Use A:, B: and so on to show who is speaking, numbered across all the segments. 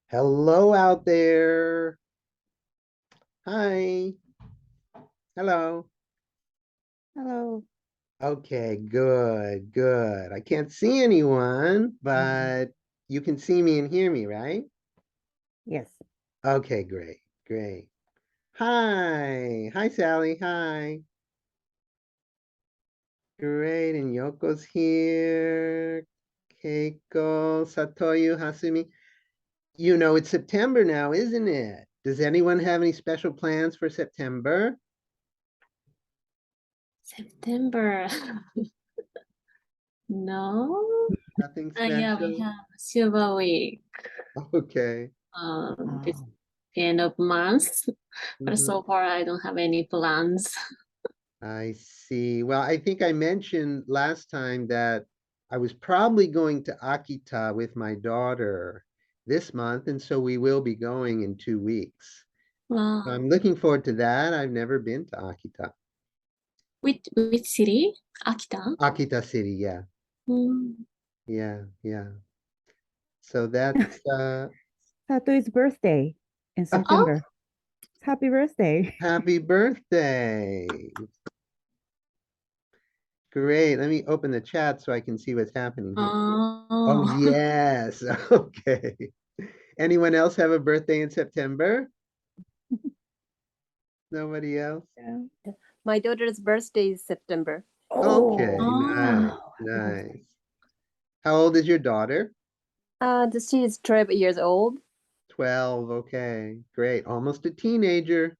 A: Hello out there. Hi. Hello.
B: Hello.
A: Okay, good, good. I can't see anyone, but you can see me and hear me, right?
B: Yes.
A: Okay, great, great. Hi. Hi, Sally. Hi. Great. And Yoko's here. Keiko, Satoyu, Hasumi. You know, it's September now, isn't it? Does anyone have any special plans for September?
C: September. No.
A: Nothing
C: Yeah, we
A: special?
C: have Silver Week.
A: Okay.
C: This
B: Oh.
C: end of month, but
A: Mhm.
C: so far I don't have any plans.
A: I see. Well, I think I mentioned last time that I was probably going to Akita with my daughter this month, and so we will be going in 2 weeks. So
C: Wow.
A: I'm looking forward to that. I've never been to Akita.
C: Which city? Akita.
A: Akita City, yeah.
C: Mm.
A: Yeah, yeah. So that's
B: Sato's birthday in
A: oh,
C: Oh,
B: September. Happy birthday.
A: happy birthday. Great. Let me open the chat so I can see what's happening here. Oh,
C: oh.
A: yes. Okay. Anyone else have a birthday in September? Nobody else?
B: Yeah.
D: My daughter's birthday is September.
A: Okay,
B: Oh.
A: nice,
C: Oh.
B: Wow. Happy birthday.
A: nice. How old is your daughter?
D: She is 12 years old.
A: 12. Okay, great. Almost a teenager.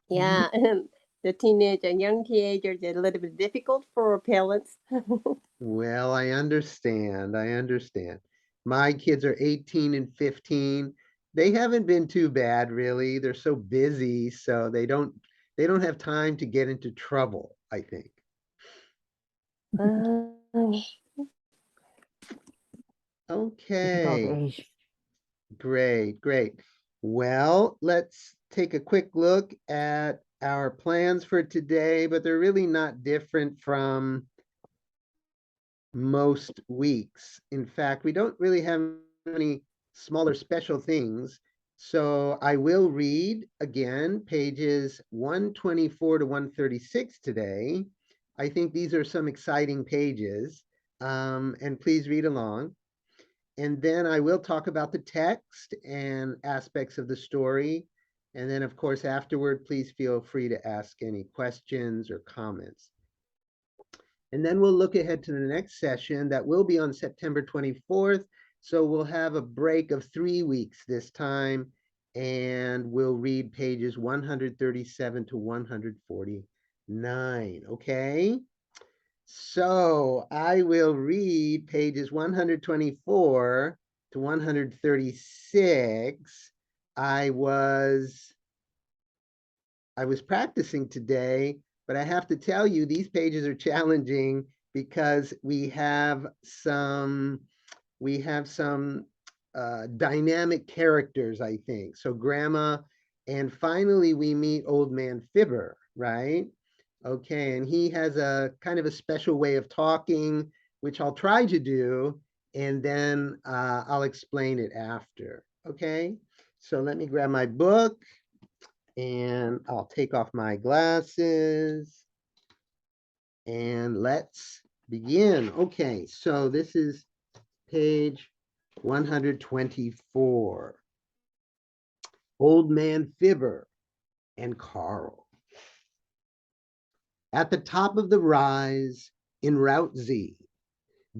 D: Yeah, and the teenager, young teenagers are a little bit difficult for parents.
A: Well, I understand. I understand. My kids are 18 and 15. They haven't been too bad, really. They're so busy, so they don't have time to get into trouble, I think.
D: Um,
B: Difficult
A: Okay.
B: age.
A: Great, great. Well, let's take a quick look at our plans for today, but they're really not different from most weeks. In fact, we don't really have any smaller special things. So I will read again pages 124 to 136 today. I think these are some exciting pages. And please read along. And then I will talk about the text and aspects of the story. And then, of course, afterward, please feel free to ask any questions or comments. And then we'll look ahead to the next session that will be on September 24th. So we'll have a break of 3 weeks this time, and we'll read pages 137 to 149. Okay. So I will read pages 124 to 136. I was practicing today, but I have to tell you, these pages are challenging because we have some dynamic characters, I think. So grandma, and finally we meet old man Fibber, right? Okay, and he has a kind of a special way of talking, which I'll try to do, and then I'll explain it after. Okay, so let me grab my book and I'll take off my glasses and let's begin. Okay, so this is page 124. Old Man Fibber and Carl. At the top of the rise in Route Z,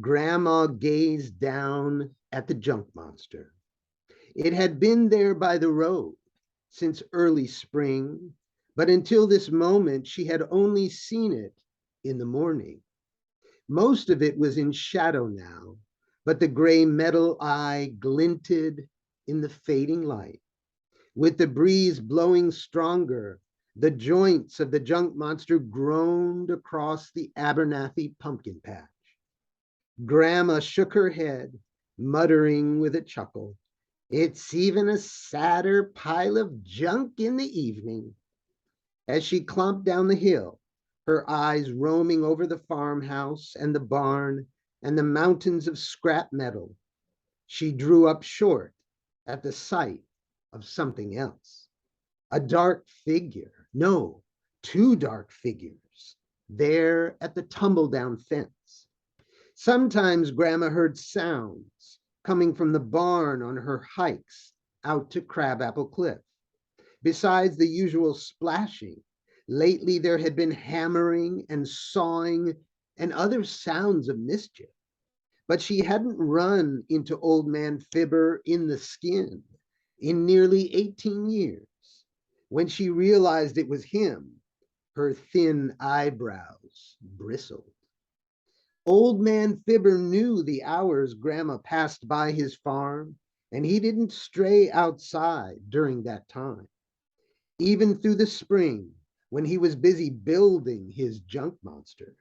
A: Grandma gazed down at the junk monster. It had been there by the road since early spring, but until this moment, she had only seen it in the morning. Most of it was in shadow now, but the gray metal eye glinted in the fading light. With the breeze blowing stronger, the joints of the junk monster groaned across the Abernathy pumpkin patch. Grandma shook her head, muttering with a chuckle. It's even a sadder pile of junk in the evening. As she clumped down the hill, her eyes roaming over the farmhouse and the barn and the mountains of scrap metal, she drew up short at the sight of something else. A dark figure, no, two dark figures, there at the tumble-down fence. Sometimes Grandma heard sounds coming from the barn on her hikes out to Crabapple Cliff. Besides the usual splashing, lately there had been hammering and sawing and other sounds of mischief. But she hadn't run into Old Man Fibber in the skin in nearly 18 years. When she realized it was him, her thin eyebrows bristled. Old Man Fibber knew the hours Grandma passed by his farm, and he didn't stray outside during that time. Even through the spring, when he was busy building his junk monster,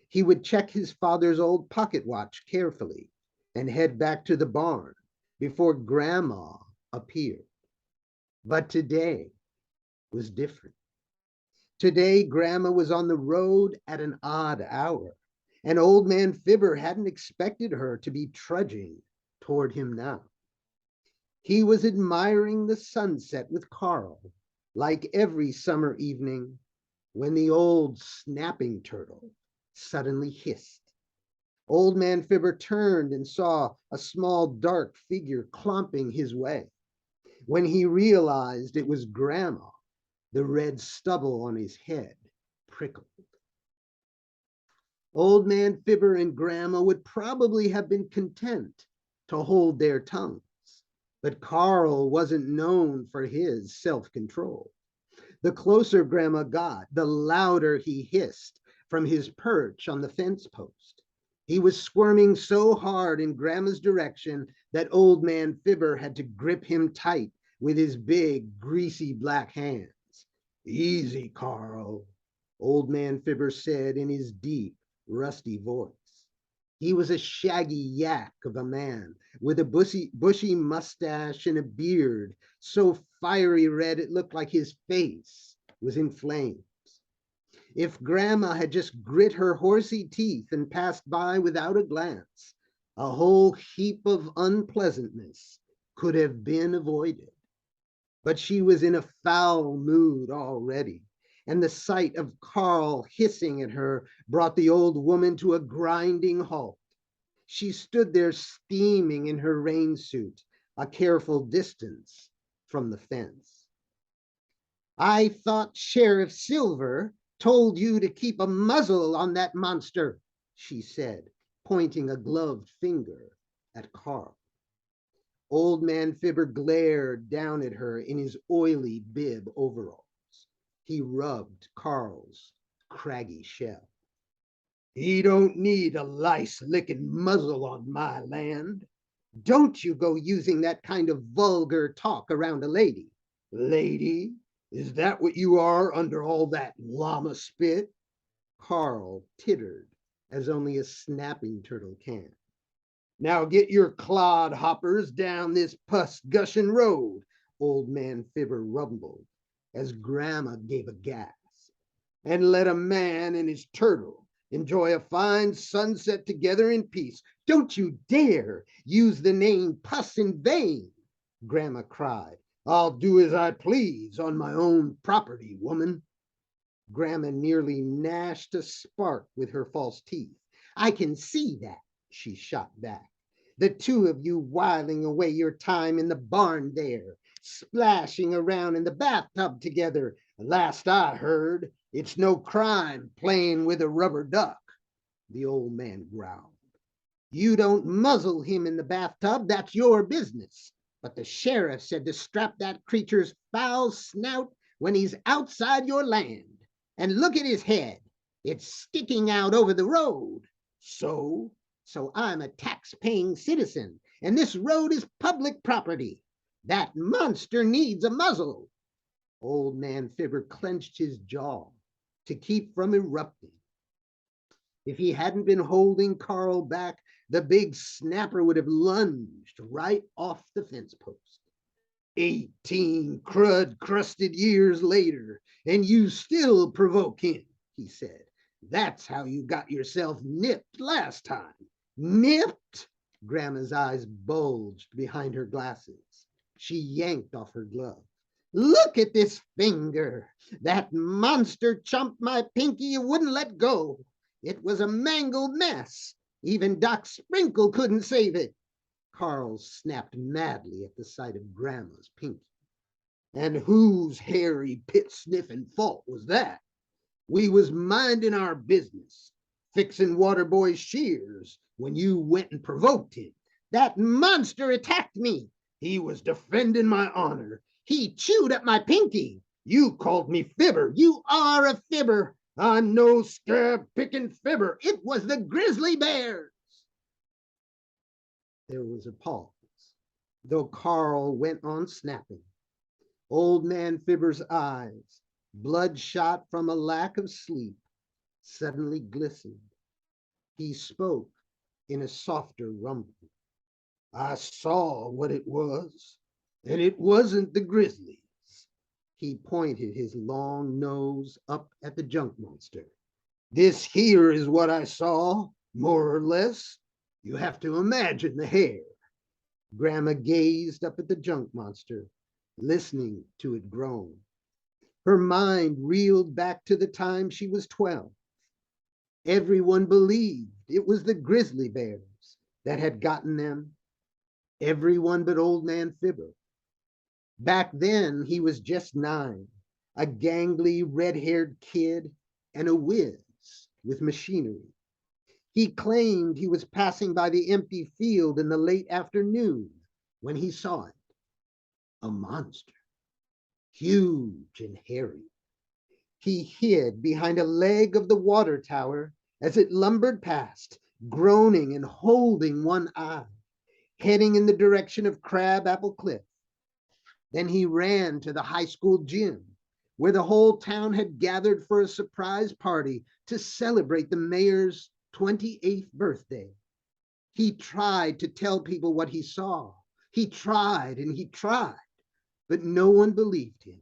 A: he would check his father's old pocket watch carefully and head back to the barn before Grandma appeared. But today was different. Today, Grandma was on the road at an odd hour, and Old Man Fibber hadn't expected her to be trudging toward him now. He was admiring the sunset with Carl, like every summer evening when the old snapping turtle suddenly hissed. Old Man Fibber turned and saw a small dark figure clomping his way. When he realized it was Grandma, the red stubble on his head prickled. Old Man Fibber and Grandma would probably have been content to hold their tongues, but Carl wasn't known for his self-control. The closer Grandma got, the louder he hissed from his perch on the fence post. He was squirming so hard in Grandma's direction that Old Man Fibber had to grip him tight with his big, greasy black hands. "Easy, Carl," Old Man Fibber said in his deep, rusty voice. He was a shaggy yak of a man with a bushy mustache and a beard so fiery red it looked like his face was in flames. If Grandma had just grit her horsey teeth and passed by without a glance, a whole heap of unpleasantness could have been avoided. But she was in a foul mood already, and the sight of Carl hissing at her brought the old woman to a grinding halt. She stood there steaming in her rain suit, a careful distance from the fence. "I thought Sheriff Silver told you to keep a muzzle on that monster," she said, pointing a gloved finger at Carl. Old Man Fibber glared down at her in his oily bib overalls. He rubbed Carl's craggy shell. "He don't need a lice-licking muzzle on my land. Don't you go using that kind of vulgar talk around a lady. Lady, is that what you are under all that llama spit?" Carl tittered as only a snapping turtle can. "Now get your clod hoppers down this pus-gushing road," Old Man Fibber rumbled as Grandma gave a gasp. "And let a man and his turtle enjoy a fine sunset together in peace. Don't you dare use the name Puss in vain," Grandma cried. "I'll do as I please on my own property, woman." Grandma nearly gnashed a spark with her false teeth. "I can see that," she shot back. "The two of you whiling away your time in the barn there, splashing around in the bathtub together. Last I heard, it's no crime playing with a rubber duck," the old man growled. "You don't muzzle him in the bathtub, that's your business. But the sheriff said to strap that creature's foul snout when he's outside your land. And look at his head. It's sticking out over the road. So I'm a tax-paying citizen, and this road is public property. That monster needs a muzzle." Old Man Fibber clenched his jaw to keep from erupting. If he hadn't been holding Carl back, the big snapper would have lunged right off the fence post. 18 crud-crusted years later, and you still provoke him," he said. "That's how you got yourself nipped last time." "Nipped?" Grandma's eyes bulged behind her glasses. She yanked off her glove. Look at this finger. That monster chomped my pinky and wouldn't let go. It was a mangled mess. Even Doc Sprinkle couldn't save it. Carl snapped madly at the sight of Grandma's pinky. And whose hairy pit-sniffing fault was that? We was minding our business, fixing Waterboy's shears, when you went and provoked him. That monster attacked me. He was defending my honor. He chewed at my pinky. You called me fibber. You are a fibber. I'm no scab-picking fibber. It was the grizzly bears. There was a pause, though Carl went on snapping. Old Man Fibber's eyes, bloodshot from a lack of sleep, suddenly glistened. He spoke in a softer rumble. I saw what it was, and it wasn't the grizzlies. He pointed his long nose up at the junk monster. This here is what I saw, more or less. You have to imagine the hair. Grandma gazed up at the junk monster, listening to it groan. Her mind reeled back to the time she was 12. Everyone believed it was the grizzly bears that had gotten them. Everyone but Old Man Fibber. Back then, he was just 9, a gangly, red-haired kid and a whiz with machinery. He claimed he was passing by the empty field in the late afternoon when he saw it. A monster, huge and hairy. He hid behind a leg of the water tower as it lumbered past, groaning and holding one eye, heading in the direction of Crabapple Cliff. Then he ran to the high school gym, where the whole town had gathered for a surprise party to celebrate the mayor's 28th birthday. He tried to tell people what he saw. He tried and he tried, but no one believed him.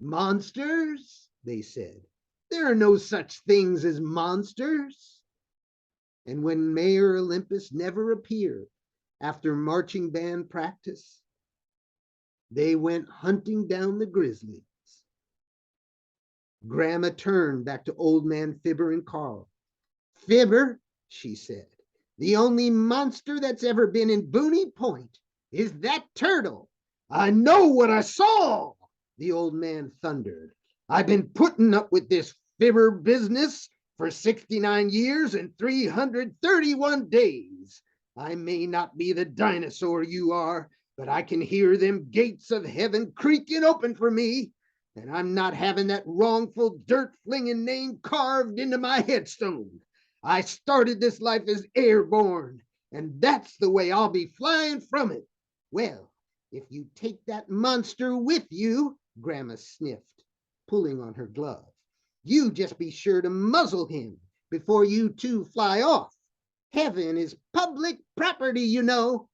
A: Monsters, they said. There are no such things as monsters. And when Mayor Olympus never appeared after marching band practice, they went hunting down the grizzlies. Grandma turned back to Old Man Fibber and Carl. Fibber, she said, the only monster that's ever been in Booney Point is that turtle. I know what I saw, the old man thundered. I've been putting up with this Fibber business for 69 years and 331 days. I may not be the dinosaur you are, but I can hear them gates of heaven creaking open for me, and I'm not having that wrongful dirt-flinging name carved into my headstone. I started this life as airborne, and that's the way I'll be flying from it. Well, if you take that monster with you, Grandma sniffed, pulling on her glove, you just be sure to muzzle him before you two fly off. Heaven is public property, you know.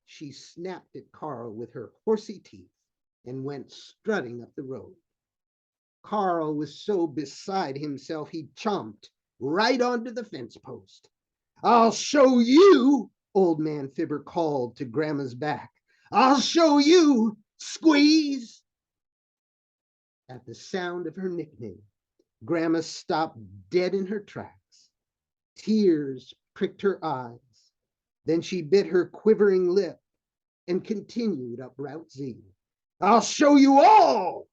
A: She snapped at Carl with her horsey teeth and went strutting up the road. Carl was so beside himself he chomped right onto the fence post. I'll show you, Old Man Fibber called to Grandma's back. I'll show you, squeeze. At the sound of her nickname, Grandma stopped dead in her tracks. Tears pricked her eyes. Then she bit her quivering lip and continued up Route Z. I'll show you all,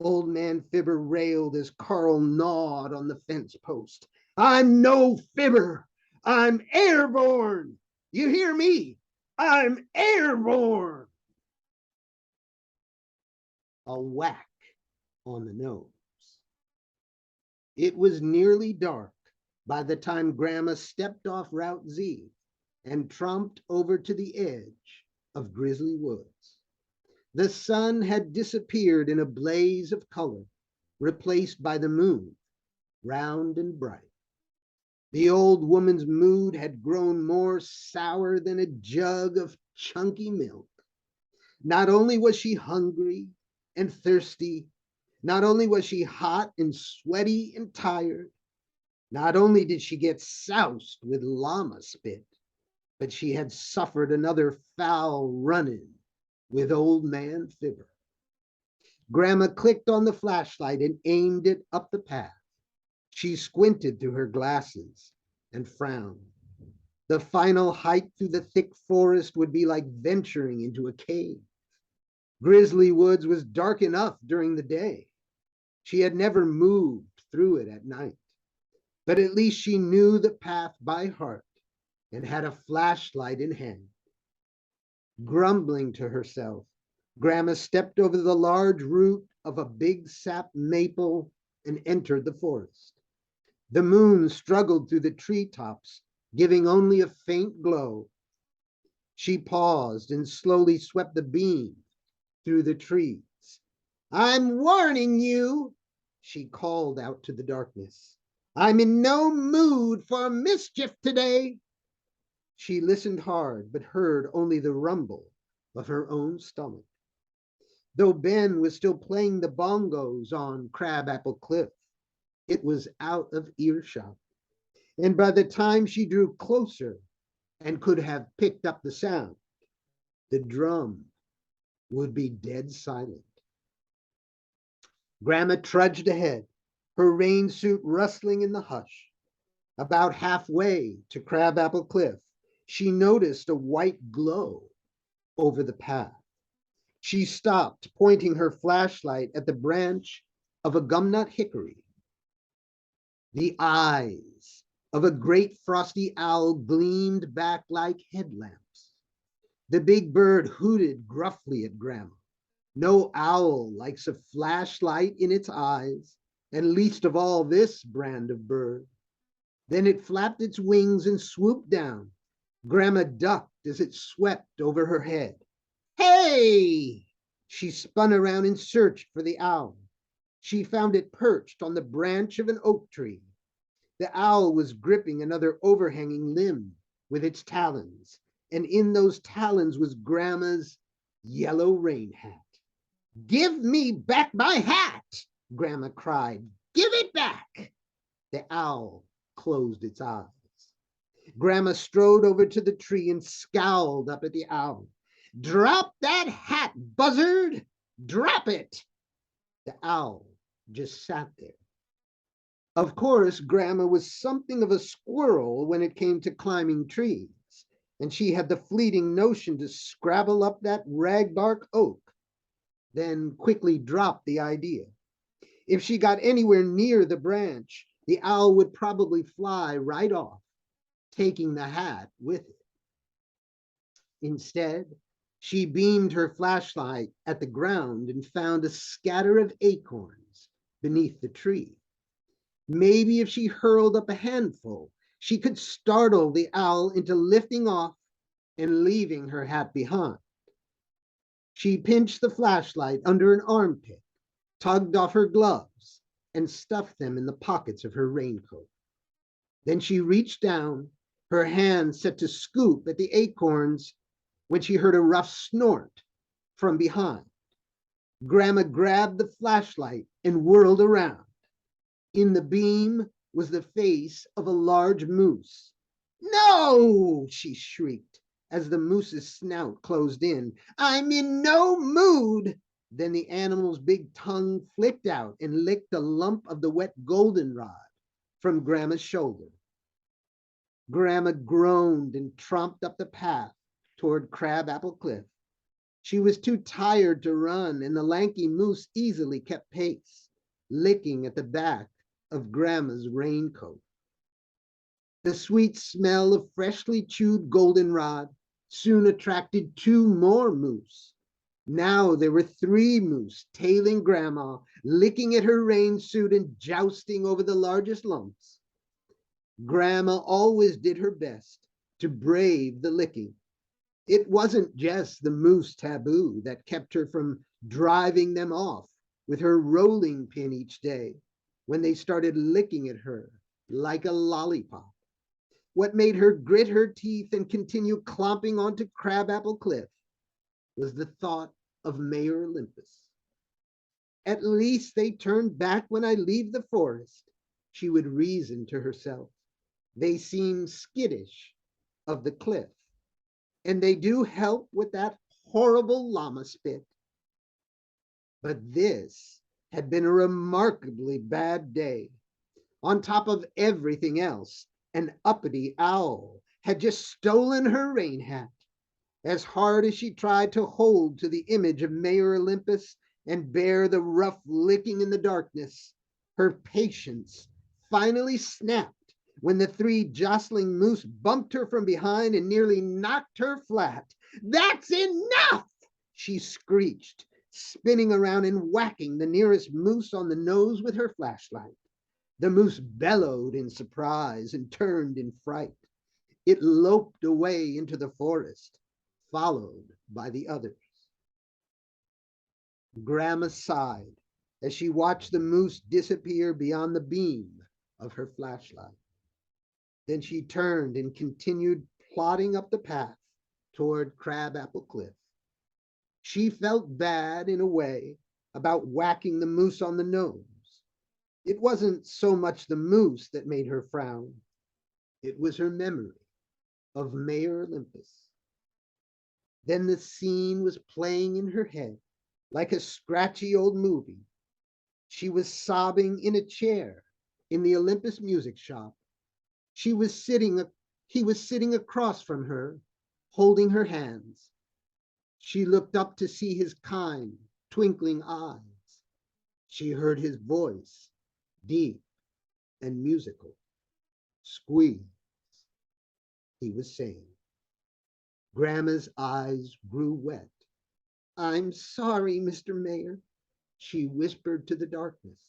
A: Old Man Fibber railed as Carl gnawed on the fence post. I'm no fibber. I'm airborne. You hear me? I'm airborne. A whack on the nose. It was nearly dark by the time Grandma stepped off Route Z and tromped over to the edge of Grizzly Woods. The sun had disappeared in a blaze of color, replaced by the moon, round and bright. The old woman's mood had grown more sour than a jug of chunky milk. Not only was she hungry and thirsty, not only was she hot and sweaty and tired, not only did she get soused with llama spit, but she had suffered another foul run-in with Old Man Fibber. Grandma clicked on the flashlight and aimed it up the path. She squinted through her glasses and frowned. The final hike through the thick forest would be like venturing into a cave. Grizzly Woods was dark enough during the day. She had never moved through it at night, but at least she knew the path by heart and had a flashlight in hand. Grumbling to herself, Grandma stepped over the large root of a big sap maple and entered the forest. The moon struggled through the treetops, giving only a faint glow. She paused and slowly swept the beam through the trees. "I'm warning you," she called out to the darkness. "I'm in no mood for mischief today." She listened hard, but heard only the rumble of her own stomach. Though Ben was still playing the bongos on Crabapple Cliff, it was out of earshot. And by the time she drew closer and could have picked up the sound, the drum would be dead silent. Grandma trudged ahead, her rain suit rustling in the hush. About halfway to Crabapple Cliff, she noticed a white glow over the path. She stopped, pointing her flashlight at the branch of a gumnut hickory. The eyes of a great frosty owl gleamed back like headlamps. The big bird hooted gruffly at Grandma. No owl likes a flashlight in its eyes, and least of all this brand of bird. Then it flapped its wings and swooped down. Grandma ducked as it swept over her head. "Hey!" She spun around and searched for the owl. She found it perched on the branch of an oak tree. The owl was gripping another overhanging limb with its talons, and in those talons was Grandma's yellow rain hat. "Give me back my hat!" Grandma cried. "Give it back!" The owl closed its eyes. Grandma strode over to the tree and scowled up at the owl. "Drop that hat, buzzard! Drop it!" The owl just sat there. Of course, Grandma was something of a squirrel when it came to climbing trees, and she had the fleeting notion to scrabble up that ragbark oak, then quickly drop the idea. If she got anywhere near the branch, the owl would probably fly right off, taking the hat with it. Instead, she beamed her flashlight at the ground and found a scatter of acorns beneath the tree. Maybe if she hurled up a handful, she could startle the owl into lifting off and leaving her hat behind. She pinched the flashlight under an armpit, tugged off her gloves, and stuffed them in the pockets of her raincoat. Then she reached down, her hand set to scoop at the acorns, when she heard a rough snort from behind. Grandma grabbed the flashlight and whirled around. In the beam was the face of a large moose. "No!" she shrieked as the moose's snout closed in. "I'm in no mood!" Then the animal's big tongue flicked out and licked a lump of the wet goldenrod from Grandma's shoulder. Grandma groaned and tromped up the path toward Crabapple Cliff. She was too tired to run, and the lanky moose easily kept pace, licking at the back of Grandma's raincoat. The sweet smell of freshly chewed goldenrod soon attracted 2 more moose. Now there were 3 moose tailing Grandma, licking at her rain suit and jousting over the largest lumps. Grandma always did her best to brave the licking. It wasn't just the moose taboo that kept her from driving them off with her rolling pin each day when they started licking at her like a lollipop. What made her grit her teeth and continue clomping onto Crabapple Cliff was the thought of Mayor Olympus. "At least they turn back when I leave the forest," she would reason to herself. "They seem skittish of the cliff, and they do help with that horrible llama spit. But this had been a remarkably bad day. On top of everything else, an uppity owl had just stolen her rain hat. As hard as she tried to hold to the image of Mayor Olympus and bear the rough licking in the darkness, her patience finally snapped when the three jostling moose bumped her from behind and nearly knocked her flat. "That's enough!" she screeched, spinning around and whacking the nearest moose on the nose with her flashlight. The moose bellowed in surprise and turned in fright. It loped away into the forest, followed by the others. Grandma sighed as she watched the moose disappear beyond the beam of her flashlight. Then she turned and continued plodding up the path toward Crabapple Cliff. She felt bad in a way about whacking the moose on the nose. It wasn't so much the moose that made her frown. It was her memory of Mayor Olympus. Then the scene was playing in her head like a scratchy old movie. She was sobbing in a chair in the Olympus music shop. He was sitting across from her, holding her hands. She looked up to see his kind, twinkling eyes. She heard his voice, deep and musical. "Squeeze," he was saying. Grandma's eyes grew wet. "I'm sorry, Mr. Mayor," she whispered to the darkness.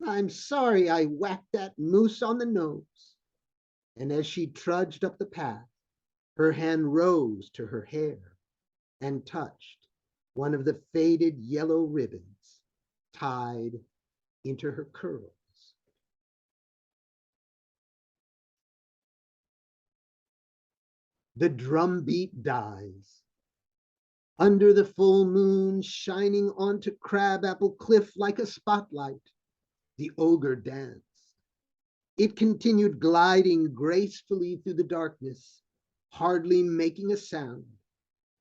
A: "I'm sorry I whacked that moose on the nose." And as she trudged up the path, her hand rose to her hair and touched one of the faded yellow ribbons tied into her curls. The drumbeat dies. Under the full moon shining onto Crabapple Cliff like a spotlight, the ogre danced. It continued gliding gracefully through the darkness, hardly making a sound,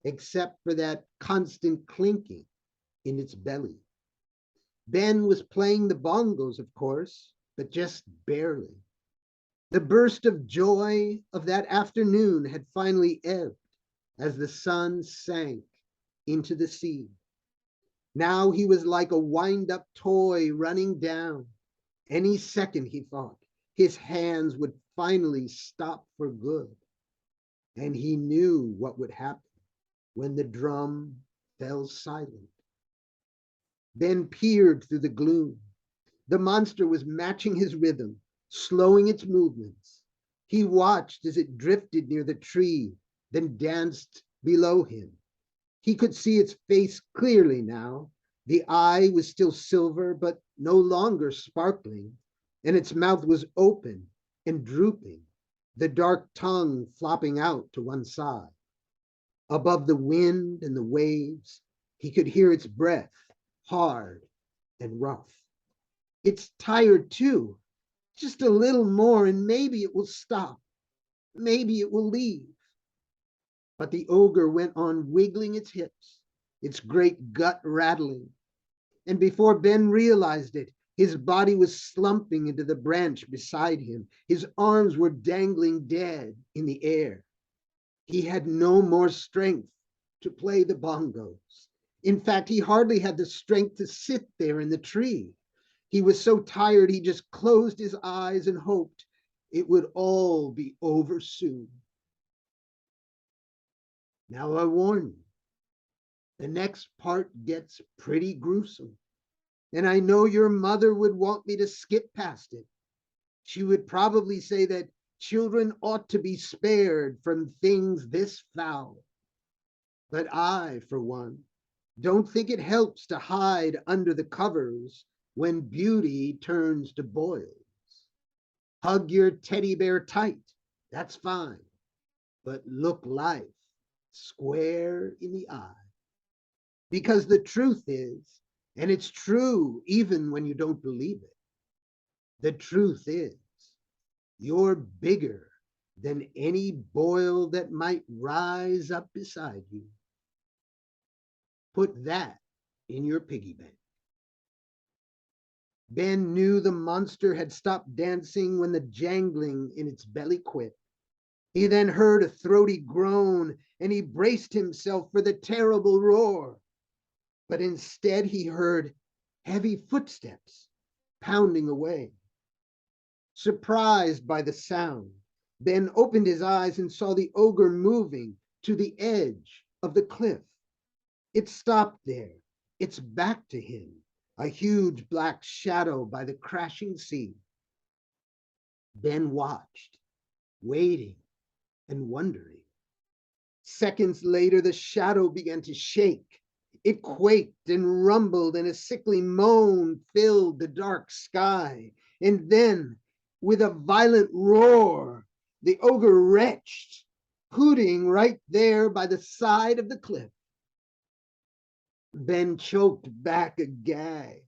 A: except for that constant clinking in its belly. Ben was playing the bongos, of course, but just barely. The burst of joy of that afternoon had finally ebbed as the sun sank into the sea. Now he was like a wind-up toy running down. Any second, he thought, his hands would finally stop for good. And he knew what would happen when the drum fell silent. Ben peered through the gloom. The monster was matching his rhythm, slowing its movements. He watched as it drifted near the tree, then danced below him. He could see its face clearly now. The eye was still silver, but no longer sparkling, and its mouth was open and drooping, the dark tongue flopping out to one side. Above the wind and the waves, he could hear its breath, hard and rough. "It's tired too. Just a little more and maybe it will stop. Maybe it will leave." But the ogre went on wiggling its hips, its great gut rattling. And before Ben realized it, his body was slumping into the branch beside him. His arms were dangling dead in the air. He had no more strength to play the bongos. In fact, he hardly had the strength to sit there in the tree. He was so tired, he just closed his eyes and hoped it would all be over soon. Now I warn you, the next part gets pretty gruesome. And I know your mother would want me to skip past it. She would probably say that children ought to be spared from things this foul. But I, for one, don't think it helps to hide under the covers when beauty turns to boils. Hug your teddy bear tight, that's fine, but look life square in the eye. Because the truth is, and it's true even when you don't believe it, the truth is, you're bigger than any boil that might rise up beside you. Put that in your piggy bank. Ben knew the monster had stopped dancing when the jangling in its belly quit. He then heard a throaty groan, and he braced himself for the terrible roar. But instead he heard heavy footsteps pounding away. Surprised by the sound, Ben opened his eyes and saw the ogre moving to the edge of the cliff. It stopped there, its back to him, a huge black shadow by the crashing sea. Ben watched, waiting and wondering. Seconds later, the shadow began to shake. It quaked and rumbled, and a sickly moan filled the dark sky. And then, with a violent roar, the ogre retched, hooting right there by the side of the cliff. Ben choked back a gag.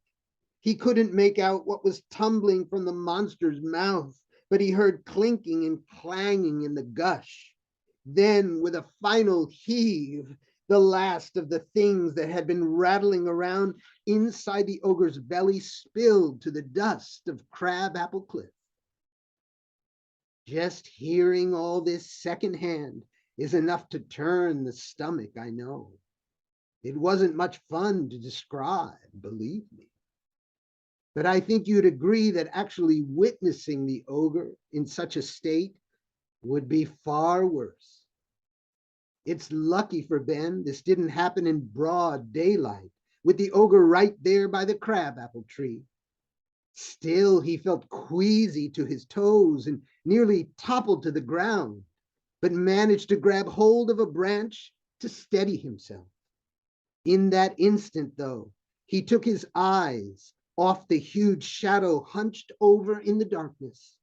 A: He couldn't make out what was tumbling from the monster's mouth, but he heard clinking and clanging in the gush. Then, with a final heave, the last of the things that had been rattling around inside the ogre's belly spilled to the dust of Crabapple Cliff. Just hearing all this secondhand is enough to turn the stomach, I know. It wasn't much fun to describe, believe me. But I think you'd agree that actually witnessing the ogre in such a state would be far worse. It's lucky for Ben this didn't happen in broad daylight, with the ogre right there by the crabapple tree. Still, he felt queasy to his toes and nearly toppled to the ground, but managed to grab hold of a branch to steady himself. In that instant, though, he took his eyes off the huge shadow hunched over in the darkness.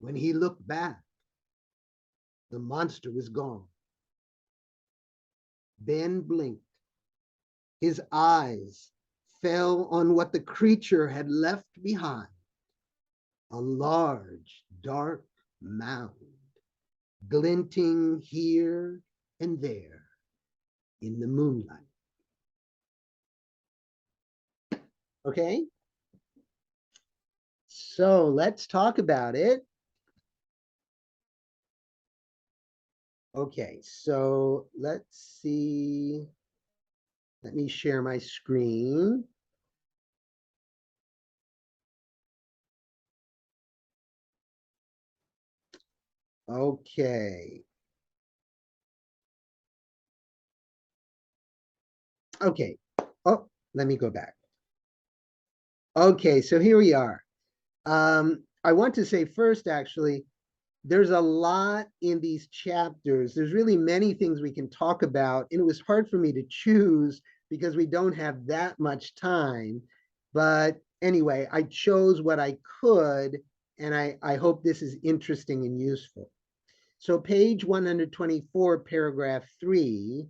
A: When he looked back, the monster was gone. Ben blinked. His eyes fell on what the creature had left behind. A large, dark mound, glinting here and there in the moonlight. Okay? So let's talk about it. Okay, so let's see. Let me share my screen. Okay. Okay. Oh, let me go back. Okay, so here we are. I want to say first, actually, there's a lot in these chapters. There's really many things we can talk about, and it was hard for me to choose because we don't have that much time. But anyway, I chose what I could, and I hope this is interesting and useful. So page 124, paragraph 3,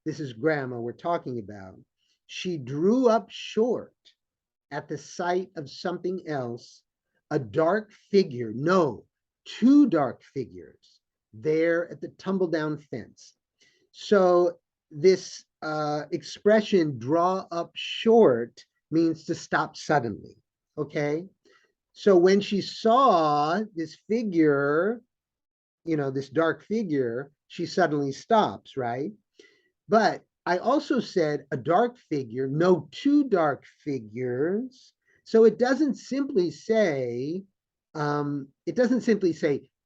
A: this is Grandma we're talking about. She drew up short at the sight of something else, a dark figure, no, two dark figures there at the tumble down fence. So this expression, draw up short, means to stop suddenly, okay? So when she saw this figure, you know, this dark figure, she suddenly stops, right? But I also said a dark figure, no two dark figures. So it doesn't simply say,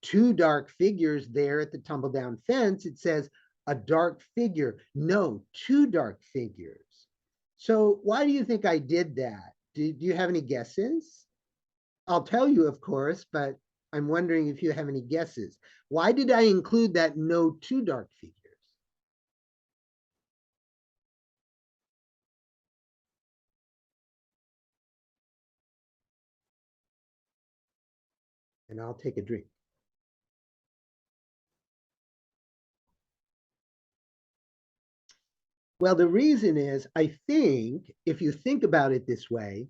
A: two dark figures there at the tumble down fence. It says a dark figure, no two dark figures. So why do you think I did that? Do you have any guesses? I'll tell you, of course, but I'm wondering if you have any guesses. Why did I include that no two dark figures? And I'll take a drink. Well, the reason is, I think, if you think about it this way,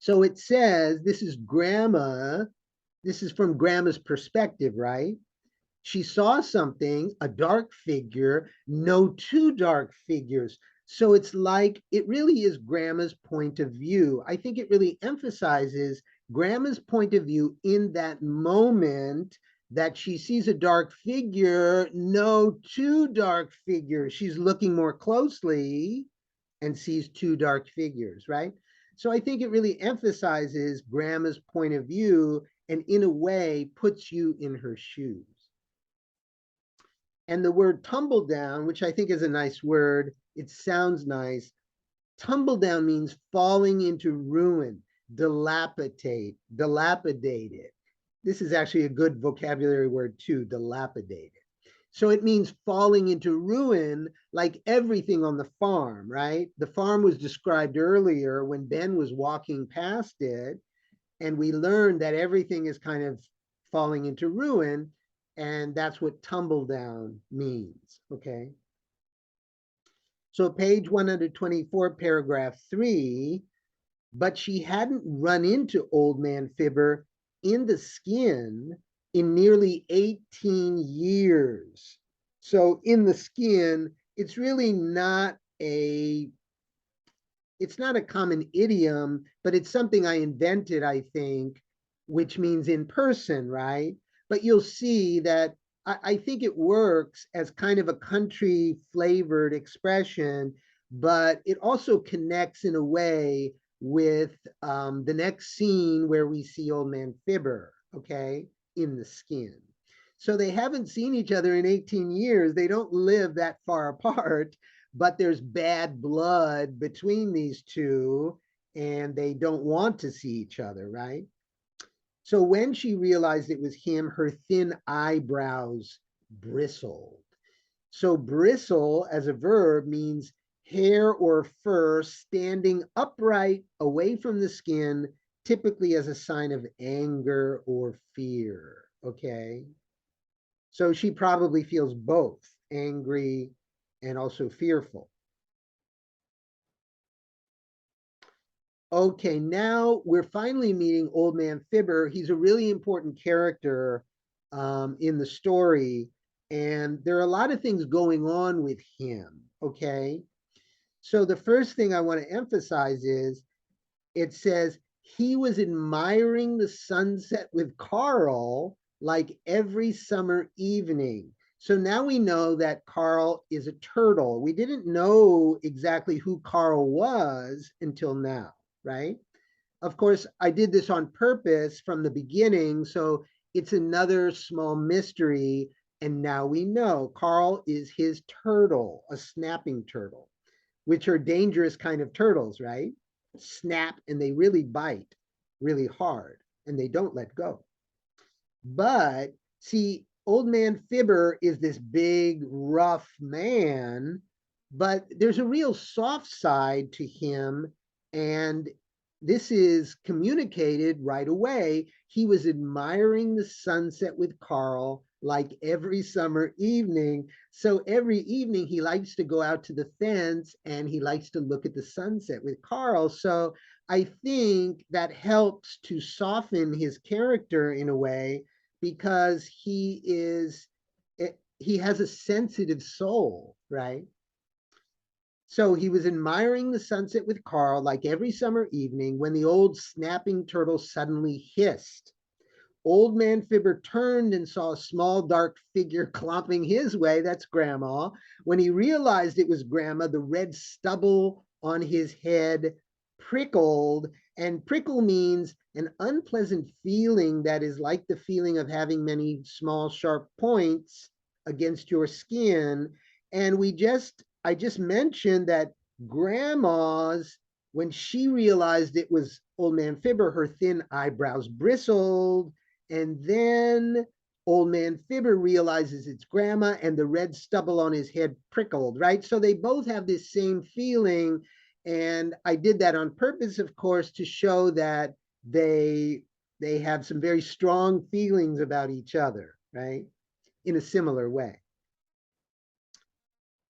A: so it says, this is Grandma, this is from Grandma's perspective, right? She saw something, a dark figure, no two dark figures. So it's like, it really is Grandma's point of view. I think it really emphasizes Grandma's point of view in that moment that she sees a dark figure, no two dark figures. She's looking more closely and sees two dark figures, right? So I think it really emphasizes Grandma's point of view and in a way puts you in her shoes. And the word tumble down, which I think is a nice word, it sounds nice. Tumble down means falling into ruin, dilapidated. This is actually a good vocabulary word too, dilapidated. So it means falling into ruin, like everything on the farm, right? The farm was described earlier when Ben was walking past it, and we learned that everything is kind of falling into ruin, and that's what tumble down means, okay? So page 124, paragraph 3, but she hadn't run into Old Man Fibber in the skin in nearly 18 years. So in the skin, it's really not a common idiom, but it's something I invented, I think, which means in person, right? But you'll see that I think it works as kind of a country flavored expression, but it also connects in a way with the next scene where we see Old Man Fibber, okay, in the skin. So they haven't seen each other in 18 years. They don't live that far apart, but there's bad blood between these two and they don't want to see each other, right? So when she realized it was him, her thin eyebrows bristled. So bristle as a verb means hair or fur standing upright away from the skin, typically as a sign of anger or fear, okay? So she probably feels both angry and also fearful. Okay, now we're finally meeting Old Man Fibber. He's a really important character in the story, and there are a lot of things going on with him, okay? So the first thing I want to emphasize is, it says, he was admiring the sunset with Carl like every summer evening. So now we know that Carl is a turtle. We didn't know exactly who Carl was until now, right? Of course, I did this on purpose from the beginning, so it's another small mystery. And now we know Carl is his turtle, a snapping turtle, which are dangerous kind of turtles, right? Snap and they really bite really hard and they don't let go. But see, Old Man Fibber is this big, rough man, but there's a real soft side to him. And this is communicated right away. He was admiring the sunset with Carl like every summer evening. So every evening he likes to go out to the fence and he likes to look at the sunset with Carl. So I think that helps to soften his character in a way, because he has a sensitive soul, right? So he was admiring the sunset with Carl like every summer evening when the old snapping turtle suddenly hissed. Old Man Fibber turned and saw a small dark figure clomping his way. That's Grandma. When he realized it was Grandma, the red stubble on his head prickled. And prickle means an unpleasant feeling that is like the feeling of having many small sharp points against your skin. And I just mentioned that Grandma's, when she realized it was Old Man Fibber, her thin eyebrows bristled. And then Old Man Fibber realizes it's Grandma and the red stubble on his head prickled, right? So they both have this same feeling. And I did that on purpose, of course, to show that they have some very strong feelings about each other, right? In a similar way.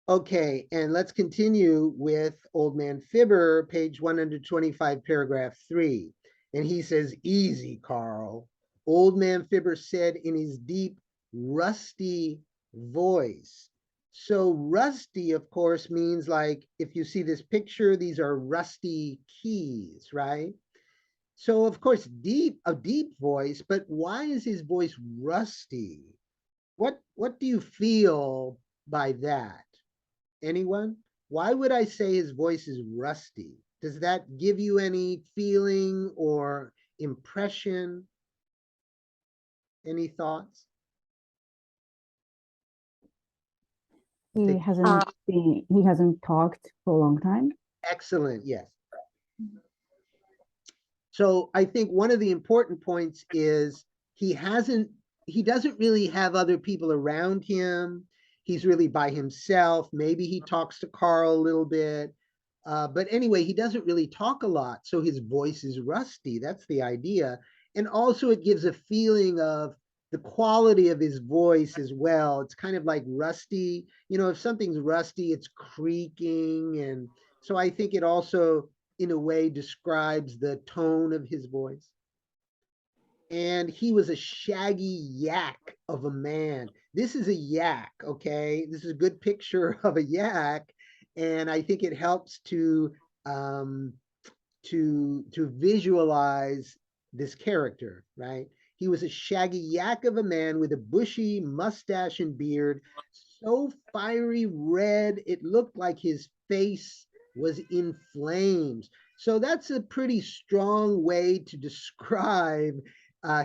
A: Okay, and let's continue with Old Man Fibber, page 125, paragraph 3. And he says, easy, Carl. Old Man Fibber said in his deep, rusty voice. So rusty, of course, means like, if you see this picture, these are rusty keys, right? So of course, a deep voice, but why is his voice rusty? What do you feel by that? Anyone? Why would I say his voice is rusty? Does that give you any feeling or impression? Any thoughts?
B: He
A: Take-
B: hasn't talked for a long time.
A: Excellent, yes. So I think one of the important points is he doesn't really have other people around him. He's really by himself. Maybe he talks to Carl a little bit. But anyway, he doesn't really talk a lot. So his voice is rusty. That's the idea. And also it gives a feeling of the quality of his voice as well. It's kind of like rusty. You know, if something's rusty, it's creaking. And so I think it also, in a way, describes the tone of his voice. And he was a shaggy yak of a man. This is a yak, okay? This is a good picture of a yak. And I think it helps to visualize this character, right? He was a shaggy yak of a man with a bushy mustache and beard, so fiery red, it looked like his face was in flames. So that's a pretty strong way to describe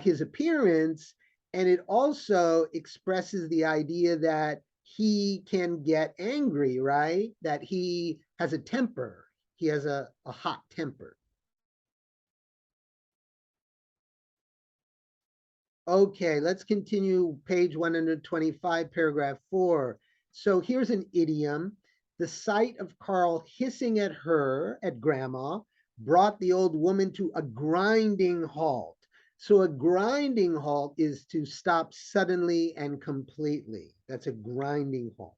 A: his appearance. And it also expresses the idea that he can get angry, right? That he has a temper. He has a hot temper. Okay, let's continue page 125, paragraph 4. So here's an idiom. The sight of Carl hissing at her, at Grandma, brought the old woman to a grinding halt. So a grinding halt is to stop suddenly and completely. That's a grinding halt.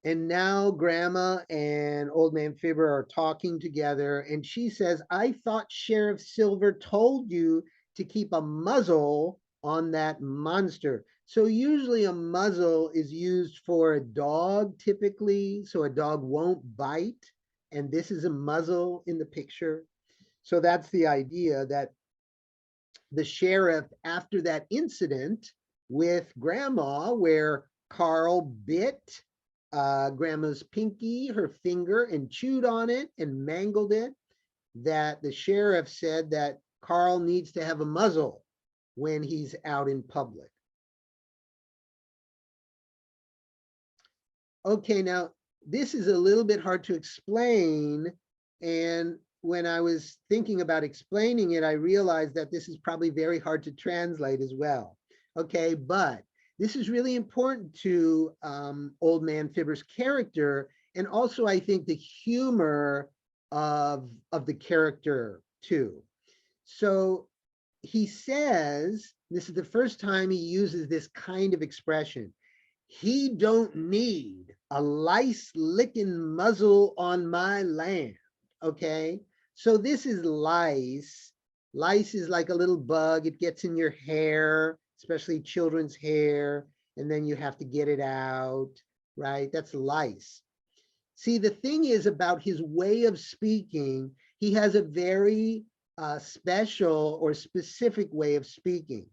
A: And now Grandma and Old Man Fibber are talking together, and she says, I thought Sheriff Silver told you to keep a muzzle on that monster. So usually a muzzle is used for a dog typically, so a dog won't bite. And this is a muzzle in the picture. So that's the idea, that the sheriff, after that incident with Grandma, where Carl bit Grandma's pinky, her finger, and chewed on it and mangled it, that the sheriff said that Carl needs to have a muzzle when he's out in public. Okay, now this is a little bit hard to explain. And when I was thinking about explaining it, I realized that this is probably very hard to translate as well. Okay, but this is really important to Old Man Fibber's character, and also I think the humor of the character too. So he says, this is the first time he uses this kind of expression. He don't need a lice licking muzzle on my land, okay? So this is lice. Lice is like a little bug. It gets in your hair, especially children's hair, and then you have to get it out, right? That's lice. See, the thing is about his way of speaking, he has a very special or specific way of speaking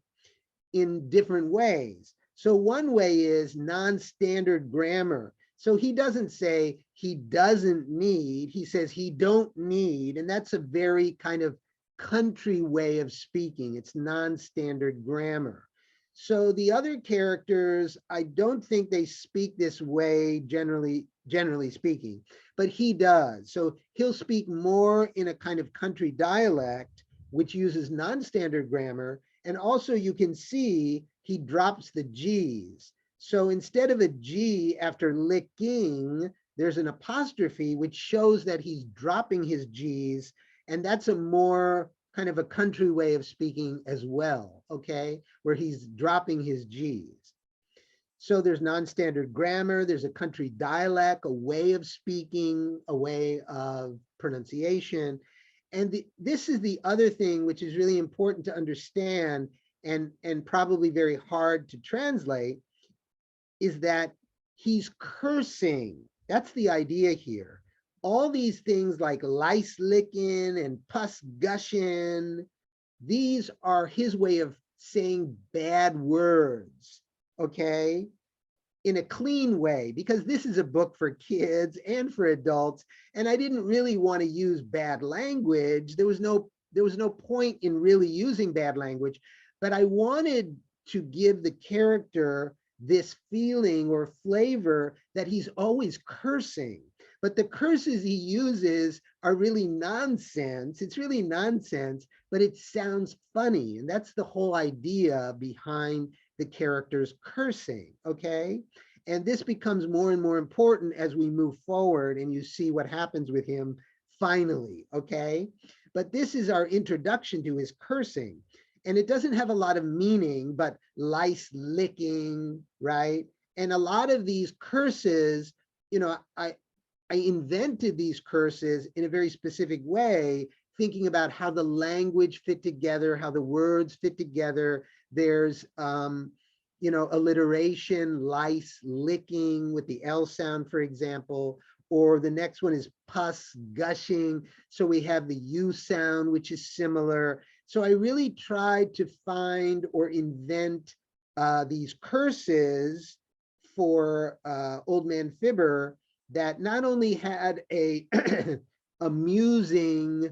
A: in different ways. So one way is non-standard grammar. So he doesn't say he doesn't need, he says he don't need, and that's a very kind of country way of speaking. It's non-standard grammar. So the other characters, I don't think they speak this way generally speaking, but he does. So he'll speak more in a kind of country dialect, which uses non-standard grammar. And also you can see he drops the G's. So instead of a G after licking, there's an apostrophe, which shows that he's dropping his G's. And that's a more kind of a country way of speaking as well, okay? Where he's dropping his G's. So there's non-standard grammar, there's a country dialect, a way of speaking, a way of pronunciation. And this is the other thing which is really important to understand and probably very hard to translate, is that he's cursing. That's the idea here. All these things like lice licking and pus gushing, these are his way of saying bad words, okay? In a clean way, because this is a book for kids and for adults, and I didn't really want to use bad language. There was no point in really using bad language, but I wanted to give the character this feeling or flavor that he's always cursing. But the curses he uses are really nonsense. It's really nonsense, but it sounds funny. And that's the whole idea behind the character's cursing, okay? And this becomes more and more important as we move forward and you see what happens with him finally, okay? But this is our introduction to his cursing. And it doesn't have a lot of meaning, but lice licking, right? And a lot of these curses, you know, I invented these curses in a very specific way, thinking about how the language fit together, how the words fit together. There's, you know, alliteration, lice licking with the L sound, for example, or the next one is pus gushing. So we have the U sound, which is similar. So I really tried to find or invent these curses for Old Man Fibber that not only had a amusing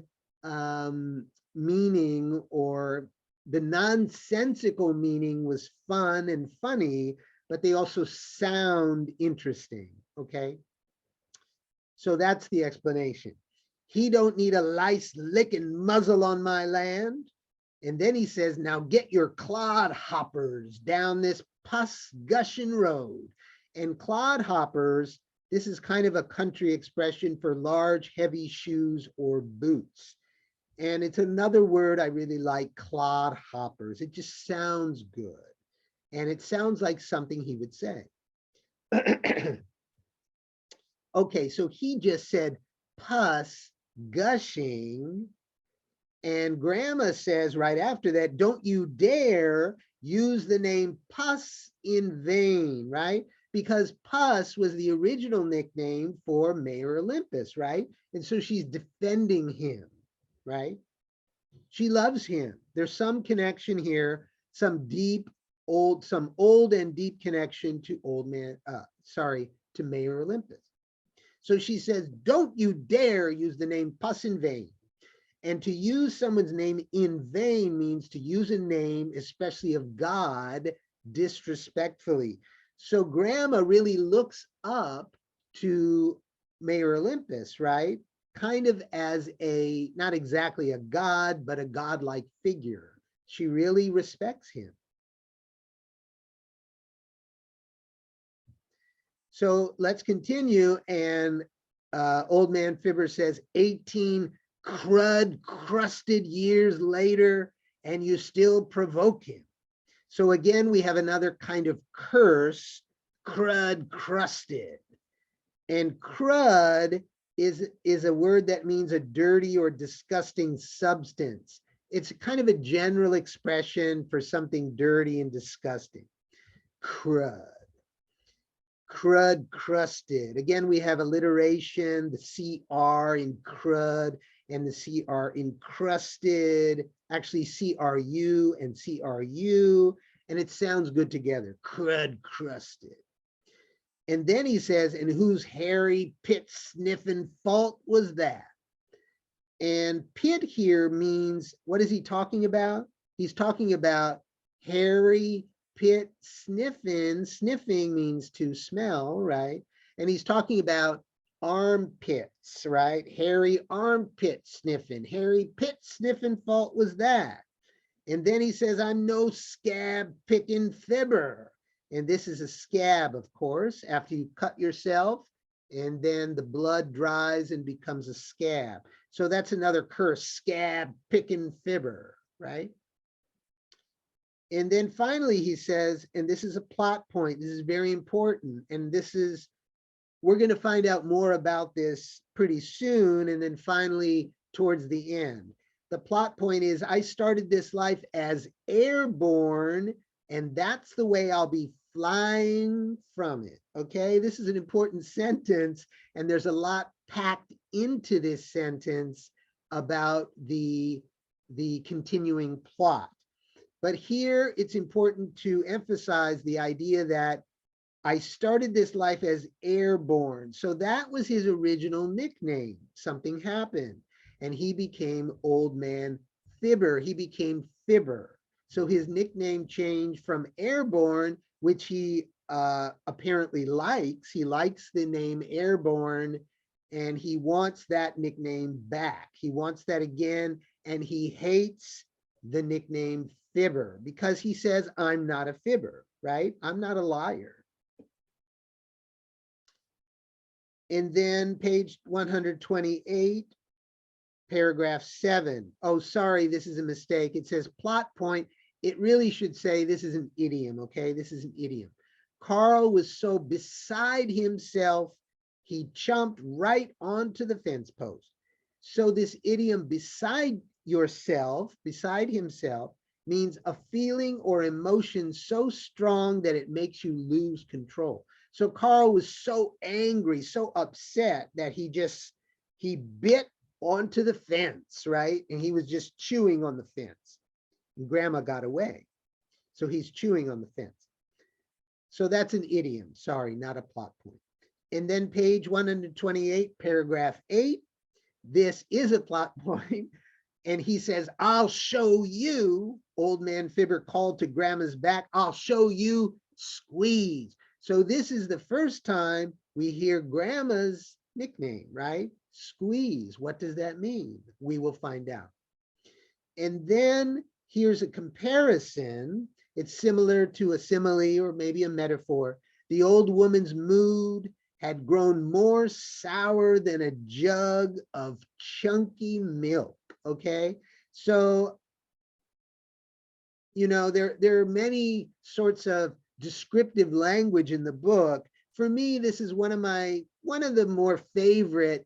A: meaning, or the nonsensical meaning was fun and funny, but they also sound interesting, okay? So that's the explanation. He don't need a lice licking muzzle on my land. And then he says, now get your clodhoppers down this pus gushing road. And clodhoppers, this is kind of a country expression for large, heavy shoes or boots. And it's another word I really like, clodhoppers. It just sounds good. And it sounds like something he would say. Okay, so he just said pus gushing. And Grandma says right after that, don't you dare use the name pus in vain, right? Because pus was the original nickname for Mayor Olympus, right? And so she's defending him, right? She loves him. There's some connection here, some old and deep connection to to Mayor Olympus. So she says, don't you dare use the name pus in vain. And to use someone's name in vain means to use a name, especially of God, disrespectfully. So Grandma really looks up to Mayor Olympus, right? Kind of as a, not exactly a god, but a godlike figure. She really respects him. So let's continue. And Old Man Fibber says, 18 crusted years later, and you still provoke him. So again, we have another kind of curse, crusted. And crud is a word that means a dirty or disgusting substance. It's kind of a general expression for something dirty and disgusting. Crud, crusted. Again, we have alliteration, the CR in crud and the CR encrusted, actually CRU and CRU, and it sounds good together, crusted. And then he says, and whose hairy pit sniffing fault was that? And pit here means, what is he talking about? He's talking about hairy pit sniffing. Sniffing means to smell, right? And he's talking about armpits, right? Hairy armpit sniffing. Hairy pit sniffing fault was that. And then he says, I'm no scab picking fibber. And this is a scab, of course, after you cut yourself, and then the blood dries and becomes a scab. So that's another curse, scab picking fibber, right? And then finally he says, and this is a plot point, this is very important, and this is, we're going to find out more about this pretty soon. And then finally towards the end. The plot point is I started this life as airborne, and that's the way I'll be flying from it. Okay, this is an important sentence, and there's a lot packed into this sentence about the continuing plot. But here it's important to emphasize the idea that I started this life as airborne. So that was his original nickname. Something happened and he became Old Man Fibber. He became Fibber. So his nickname changed from airborne, which he apparently likes. He likes the name airborne and he wants that nickname back. He wants that again, and he hates the nickname Fibber because he says, I'm not a fibber, right? I'm not a liar. And then page 128, paragraph 7. Oh, sorry, this is a mistake. It says plot point. It really should say this is an idiom, okay? This is an idiom. Carl was so beside himself, he jumped right onto the fence post. So this idiom, beside yourself, beside himself, means a feeling or emotion so strong that it makes you lose control. So Carl was so angry, so upset that he bit onto the fence, right? And he was just chewing on the fence. And Grandma got away. So he's chewing on the fence. So that's an idiom, sorry, not a plot point. And then page 128, paragraph 8, this is a plot point. And he says, I'll show you, Old Man Fibber called to Grandma's back, I'll show you, squeeze. So this is the first time we hear Grandma's nickname, right? Squeeze. What does that mean? We will find out. And then here's a comparison. It's similar to a simile or maybe a metaphor. The old woman's mood had grown more sour than a jug of chunky milk. Okay, so you know there are many sorts of descriptive language in the book. For me, this is one of the more favorite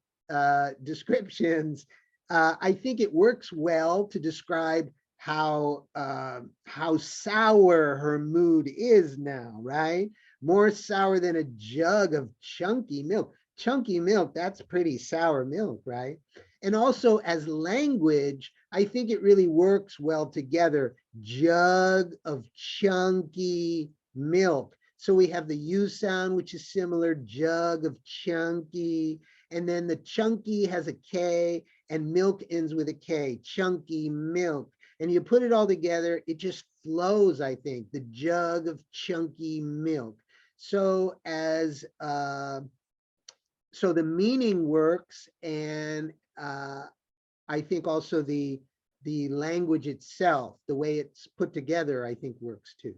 A: descriptions. I think it works well to describe how sour her mood is now, right? More sour than a jug of chunky milk. Chunky milk, that's pretty sour milk, right? And also as language, I think it really works well together. Jug of chunky milk. So we have the U sound, which is similar, jug of chunky. And then the chunky has a K and milk ends with a K, chunky milk. And you put it all together, it just flows, I think, the jug of chunky milk. So as, so the meaning works, and I think also the language itself, the way it's put together, I think works too.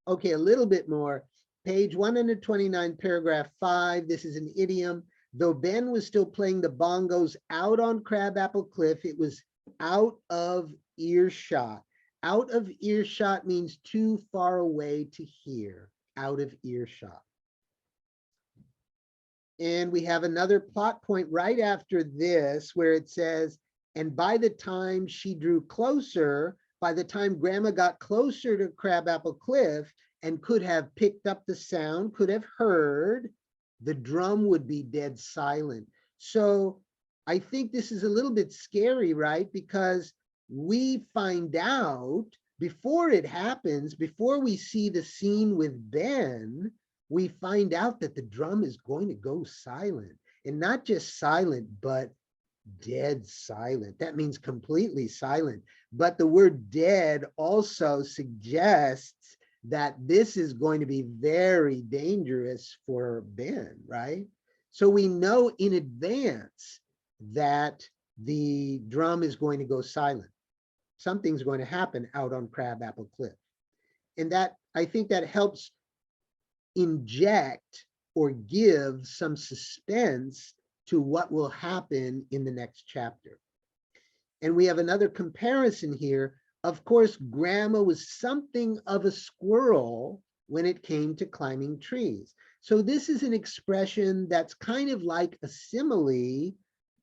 A: Okay, a little bit more. Page 129, paragraph 5. This is an idiom. Though Ben was still playing the bongos out on Crabapple Cliff, it was out of earshot. Out of earshot means too far away to hear. Out of earshot. And we have another plot point right after this where it says, and by the time she drew closer, by the time Grandma got closer to Crabapple Cliff and could have picked up the sound, could have heard, the drum would be dead silent. So I think this is a little bit scary, right? Because we find out before it happens, before we see the scene with Ben, we find out that the drum is going to go silent, and not just silent, but dead silent. That means completely silent. But the word dead also suggests that this is going to be very dangerous for Ben, right? So we know in advance that the drum is going to go silent. Something's going to happen out on Crabapple Cliff. And that, I think that helps inject or give some suspense to what will happen in the next chapter. And we have another comparison here. Of course, Grandma was something of a squirrel, when it came to climbing trees. So this is an expression that's kind of like a simile,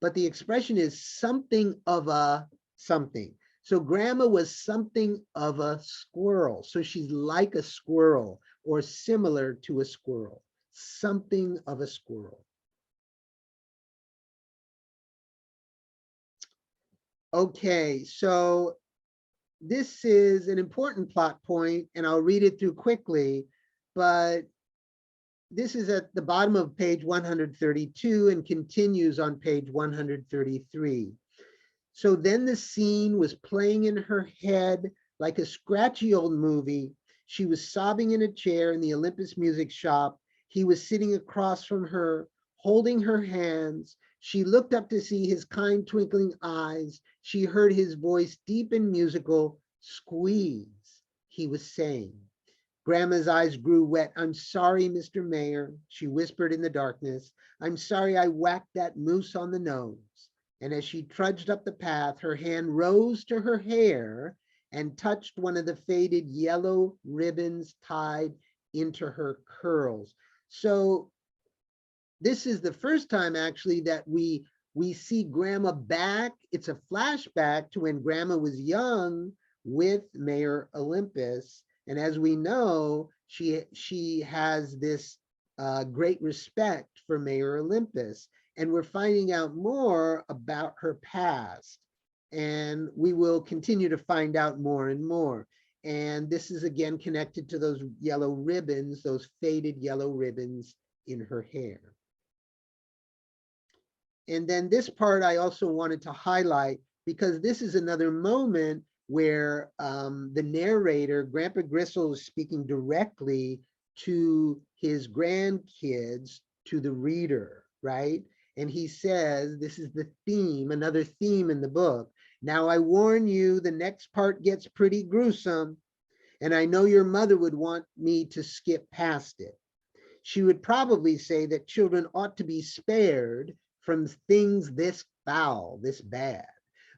A: but the expression is something of a something. So grandma was something of a squirrel. So she's like a squirrel or similar to a squirrel, something of a squirrel. Okay, so this is an important plot point, and I'll read it through quickly, but this is at the bottom of page 132 and continues on page 133. So then the scene was playing in her head like a scratchy old movie. She was sobbing in a chair in the Olympus Music Shop. He was sitting across from her, holding her hands. She looked up to see his kind twinkling eyes. She heard his voice deep and musical, "Squeeze," he was saying. Grandma's eyes grew wet. "I'm sorry, Mr. Mayor," she whispered in the darkness. "I'm sorry I whacked that moose on the nose." And as she trudged up the path, her hand rose to her hair and touched one of the faded yellow ribbons tied into her curls. So this is the first time actually that we see grandma back. It's a flashback to when grandma was young with Mayor Olympus. And as we know, she has this great respect for Mayor Olympus. And we're finding out more about her past. And we will continue to find out more and more. And this is again connected to those yellow ribbons, those faded yellow ribbons in her hair. And then this part I also wanted to highlight because this is another moment where the narrator, Grandpa Gristle, is speaking directly to his grandkids, to the reader, right? And he says, this is the theme, another theme in the book. "Now I warn you, the next part gets pretty gruesome, and I know your mother would want me to skip past it. She would probably say that children ought to be spared from things this foul, this bad.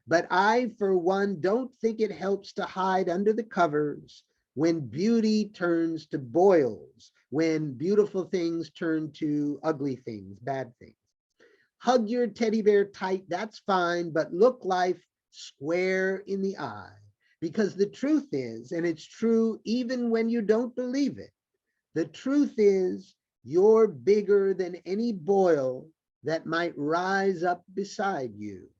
A: But I, for one, don't think it helps to hide under the covers when beauty turns to boils, when beautiful things turn to ugly things, bad things. Hug your teddy bear tight, that's fine, but look life square in the eye. Because the truth is, and it's true even when you don't believe it, the truth is you're bigger than any boil that might rise up beside you.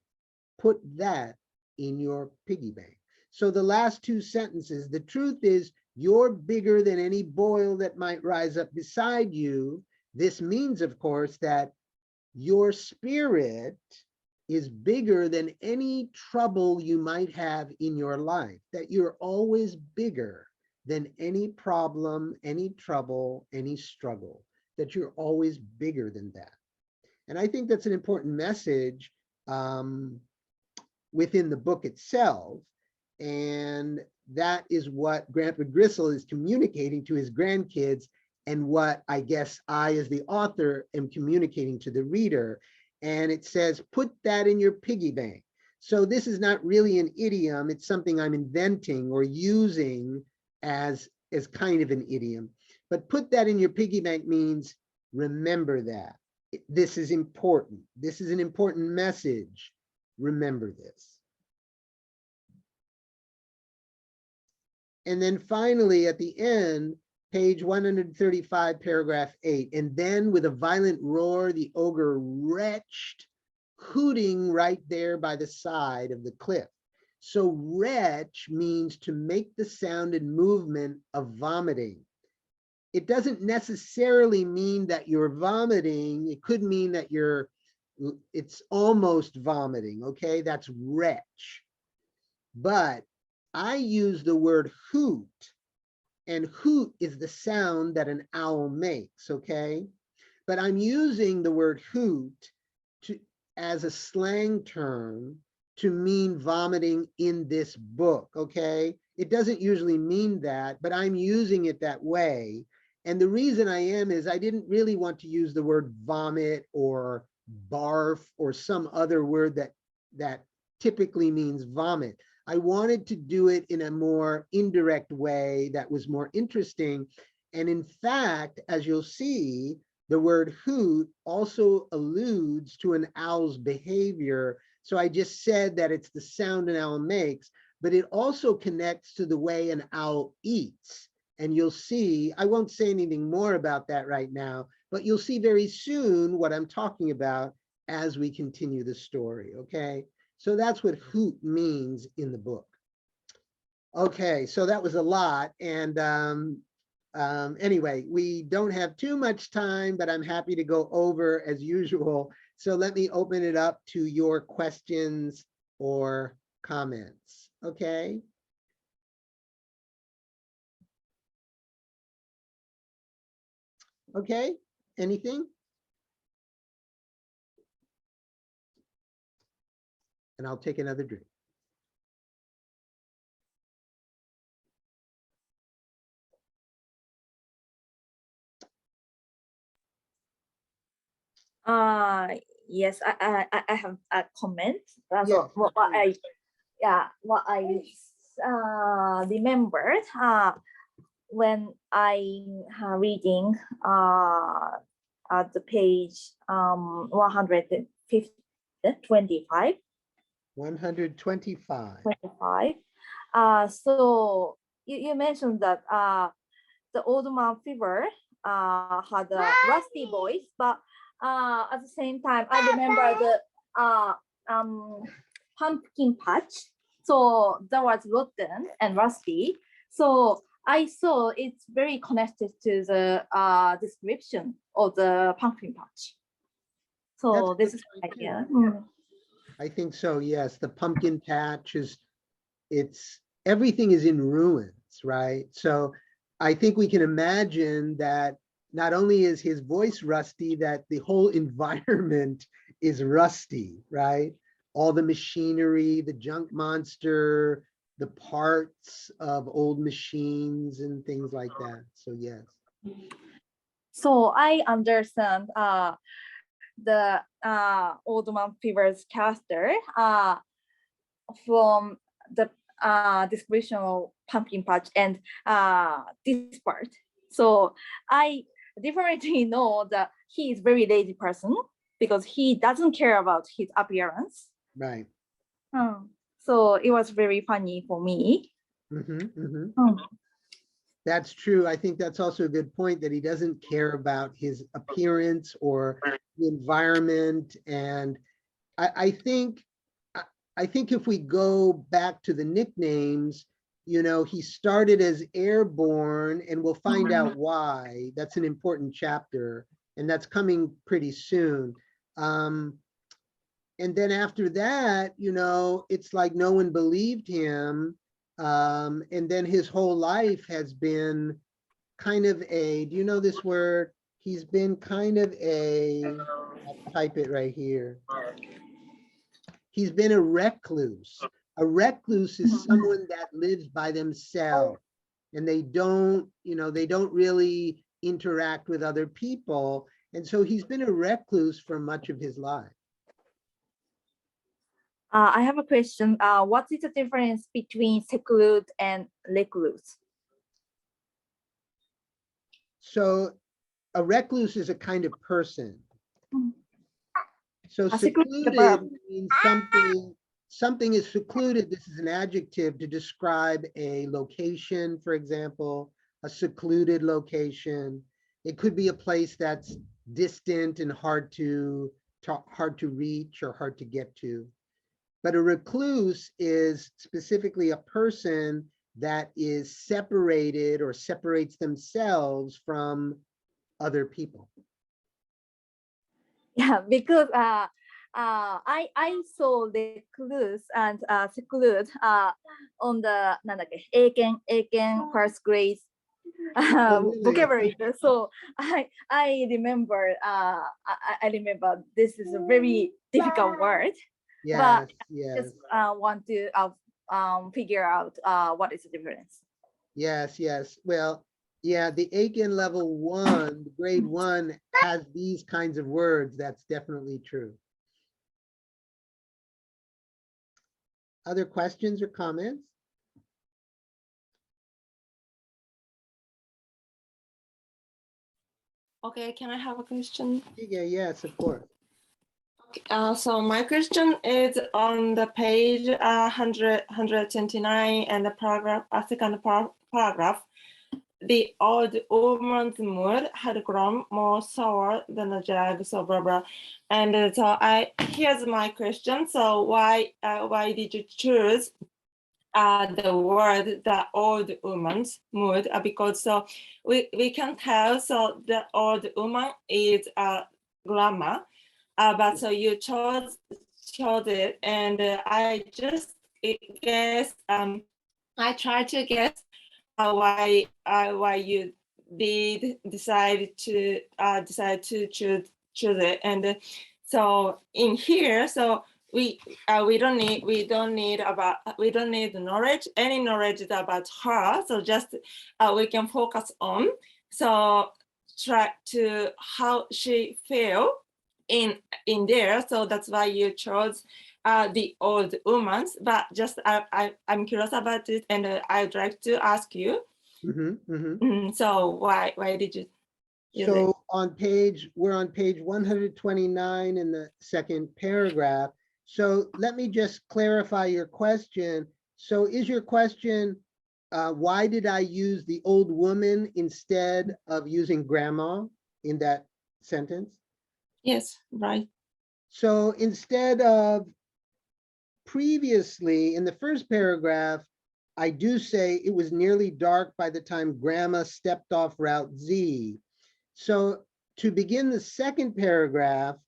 A: Put that in your piggy bank." So the last two sentences, the truth is you're bigger than any boil that might rise up beside you. This means, of course, that your spirit is bigger than any trouble you might have in your life, that you're always bigger than any problem, any trouble, any struggle, that you're always bigger than that. And I think that's an important message within the book itself. And that is what Grandpa Gristle is communicating to his grandkids, and what I guess I, as the author, am communicating to the reader. And it says, put that in your piggy bank. So this is not really an idiom. It's something I'm inventing or using as kind of an idiom. But put that in your piggy bank means remember that. This is important. This is an important message. Remember this. And then finally, at the end, page 135, paragraph 8. "And then with a violent roar, the ogre retched, hooting right there by the side of the cliff." So retch means to make the sound and movement of vomiting. It doesn't necessarily mean that you're vomiting. It could mean that it's almost vomiting, okay? That's retch. But I use the word hoot, and hoot is the sound that an owl makes, okay? But I'm using the word hoot as a slang term to mean vomiting in this book, okay? It doesn't usually mean that, but I'm using it that way. And the reason I am is I didn't really want to use the word vomit or barf or some other word that typically means vomit. I wanted to do it in a more indirect way that was more interesting. And in fact, as you'll see, the word hoot also alludes to an owl's behavior. So I just said that it's the sound an owl makes, but it also connects to the way an owl eats. And you'll see, I won't say anything more about that right now, but you'll see very soon what I'm talking about as we continue the story, okay? So that's what hoot means in the book. Okay, so that was a lot. And anyway, we don't have too much time, but I'm happy to go over as usual. So let me open it up to your questions or comments, okay? Okay, anything? And I'll take another drink.
E: Yes, I have a comment. That's
A: Yes,
E: what I remembered when I reading at the page 125
A: 125.
E: So you mentioned that the old man fever had a rusty voice, but at the same time, I remember the pumpkin patch. So that was rotten and rusty. So I saw it's very connected to the description of the pumpkin patch. So
A: That's a
E: this
A: good
E: is
A: point, too.
E: idea.
A: I think so, yes. The pumpkin patch is, everything is in ruins, right? So I think we can imagine that not only is his voice rusty, that the whole environment is rusty, right? All the machinery, the junk monster, the parts of old machines and things like that. So yes.
E: So I understand the old man fever's character from the description of pumpkin patch and this part. So I definitely know that he is very lazy person because he doesn't care about his appearance.
A: Right.
E: So it was very funny for me.
A: That's true. I think that's also a good point, that he doesn't care about his appearance or the environment. And I think if we go back to the nicknames, you know, he started as Airborne, and we'll find out why. That's an important chapter, and that's coming pretty soon. And then after that, you know, it's like no one believed him. And then his whole life has been kind of a, do you know this word? He's been kind of a, I'll type it right here. He's been a recluse. A recluse is someone that lives by themselves, and they don't, you know, they don't really interact with other people. And so he's been a recluse for much of his life.
E: I have a question. What is the difference between seclude and recluse?
A: So a recluse is a kind of person. So
E: secluded
A: secluded means something is secluded. This is an adjective to describe a location, for example, a secluded location. It could be a place that's distant and hard to reach or hard to get to. But a recluse is specifically a person that is separated or separates themselves from other people.
E: Yeah, because I saw recluse and seclude on the なんだっけ英検 first grade
A: really?
E: vocabulary. So I remember I remember this is a very difficult word.
A: Yes,
E: But
A: yes.
E: just want to figure out what is the difference.
A: Yes, yes. Well, yeah, the Aiken level 1, grade 1 has these kinds of words. That's definitely true. Other questions or comments?
F: Okay, can I have a question?
A: Yeah, yes, of course.
F: So my question is on the page 129 and the paragraph, second paragraph. The old woman's mood had grown more sour than a jag, so blah blah. And so here's my question. So why did you choose the word the old woman's mood? Because so we can tell so the old woman is grandma. But so you chose it, and I just guess I tried to guess why you did decide to choose it, and so in here, so we don't need any knowledge about her, so just we can focus on so try to how she feel in there, so that's why you chose the old woman's. But just I'm curious about it, and I'd like to ask you. So why did you use it?
A: So we're on page 129 in the second paragraph. So let me just clarify your question. So is your question, why did I use the old woman instead of using grandma in that sentence?
F: Yes, right.
A: So instead of previously in the first paragraph, I do say it was nearly dark by the time grandma stepped off Route Z. So to begin the second paragraph,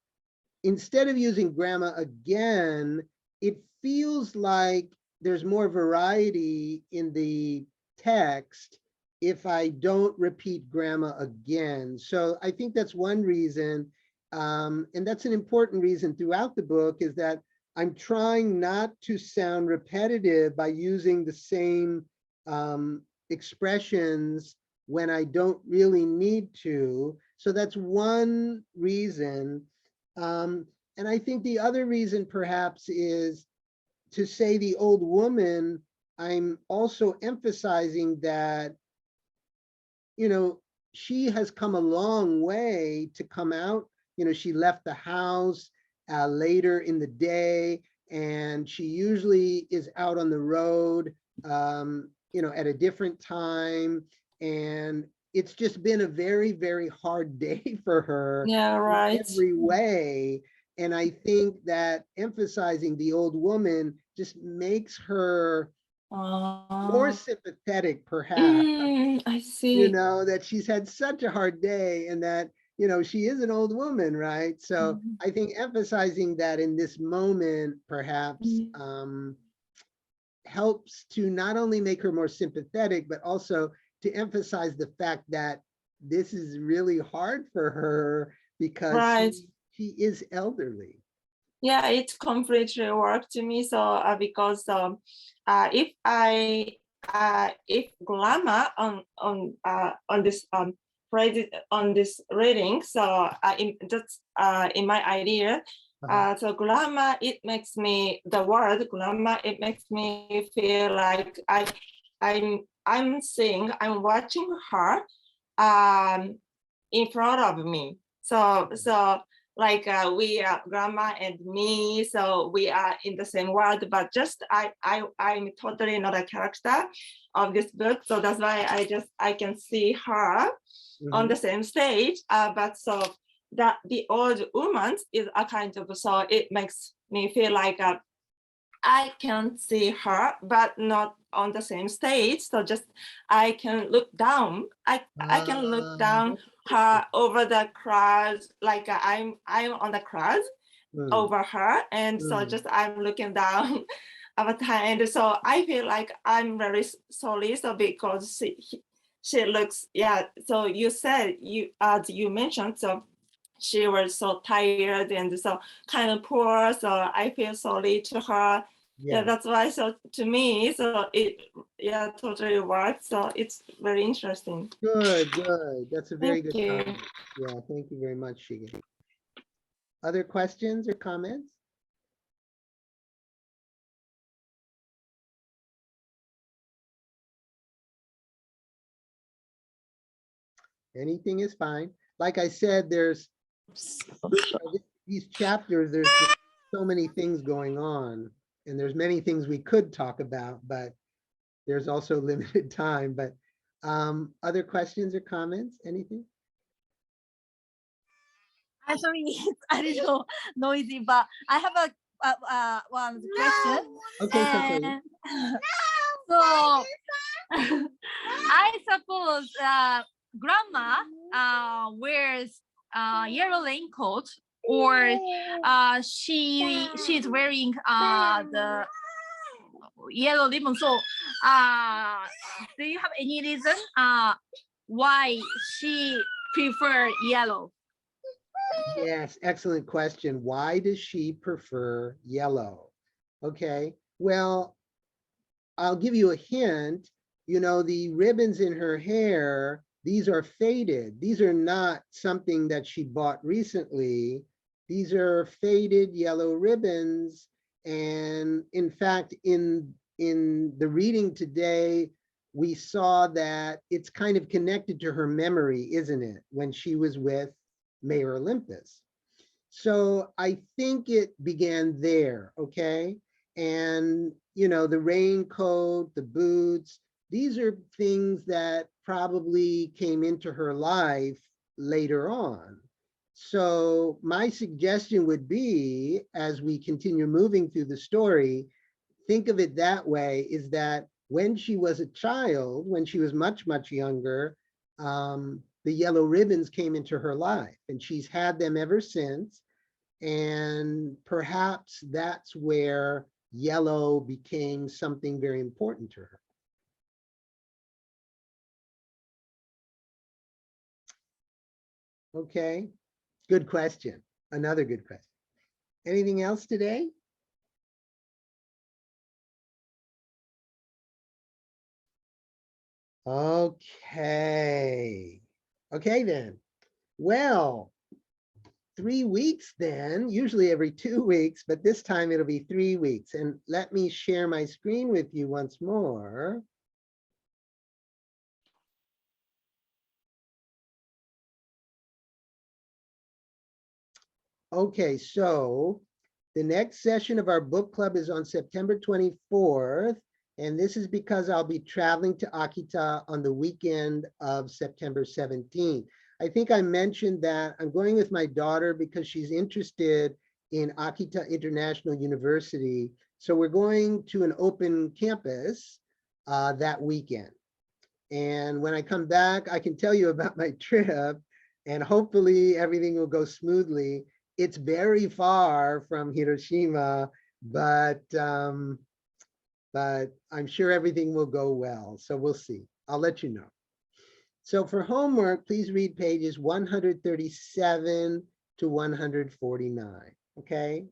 A: instead of using grandma again, it feels like there's more variety in the text if I don't repeat grandma again. So I think that's one reason. And that's an important reason throughout the book, is that I'm trying not to sound repetitive by using the same expressions when I don't really need to. So that's one reason. And I think the other reason perhaps is to say the old woman, I'm also emphasizing that, you know, she has come a long way to come out. You know, she left the house later in the day, and she usually is out on the road, you know, at a different time. And it's just been a very, very hard day for her.
F: Yeah, right.
A: In every way. And I think that emphasizing the old woman just makes her more sympathetic, perhaps.
F: I see.
A: You know, that she's had such a hard day, and that, you know, she is an old woman, right? So I think emphasizing that in this moment perhaps helps to not only make her more sympathetic, but also to emphasize the fact that this is really hard for her because
F: Right.
A: she is elderly.
F: Yeah, it completely worked to me. So because if grandma on this phrase on this reading, so that's in my idea. So grandma, it makes me, the word grandma, it makes me feel like I'm seeing, I'm watching her in front of me. So like we are grandma and me, so we are in the same world, but just I'm totally not a character of this book. So that's why I can see her on the same stage. But so that the old woman is a kind of, so it makes me feel like I can see her, but not on the same stage. So just I can look down. I can look down her over the crowd, like I'm on the crowd over her, and so just I'm looking down over time. And so I feel like I'm very sorry. So because she looks, yeah. So you said as you mentioned, so she was so tired and so kind of poor. So I feel sorry to her. Yeah, that's why. So to me, so it totally works. So it's very interesting.
A: Good. That's a very
F: Thank
A: good
F: you.
A: comment. Yeah, thank you very much, Shige. Other questions or comments? Anything is fine. like I said, there's these chapters, there's just so many things going on, and there's many things we could talk about, but there's also limited time. But other questions or comments, anything?
E: I'm sorry, it's a little noisy, but I have a one question.
A: Okay, Satori.
E: And so I suppose grandma wears yellow raincoat, or she's wearing the yellow ribbon. So do you have any reason why she prefer yellow?
A: Yes, excellent question. Why does she prefer yellow? Okay, well, I'll give you a hint. You know, the ribbons in her hair, these are faded. These are not something that she bought recently. These are faded yellow ribbons. And in fact, in the reading today, we saw that it's kind of connected to her memory, isn't it? When she was with Mayor Olympus. So I think it began there, okay? And, you know, the raincoat, the boots, these are things that probably came into her life later on. So my suggestion would be, as we continue moving through the story, think of it that way, is that when she was a child, when she was much, much younger, the yellow ribbons came into her life, and she's had them ever since. And perhaps that's where yellow became something very important to her. Okay, good question. Another good question. Anything else today? Okay. Okay then. Well, 3 weeks then, usually every 2 weeks, but this time it'll be 3 weeks. And let me share my screen with you once more. Okay, so the next session of our book club is on September 24th. And this is because I'll be traveling to Akita on the weekend of September 17th. I think I mentioned that I'm going with my daughter because she's interested in Akita International University. So we're going to an open campus that weekend. And when I come back, I can tell you about my trip, and hopefully everything will go smoothly. It's very far from Hiroshima, but I'm sure everything will go well. So we'll see. I'll let you know. So for homework, please read pages 137 to 149, okay?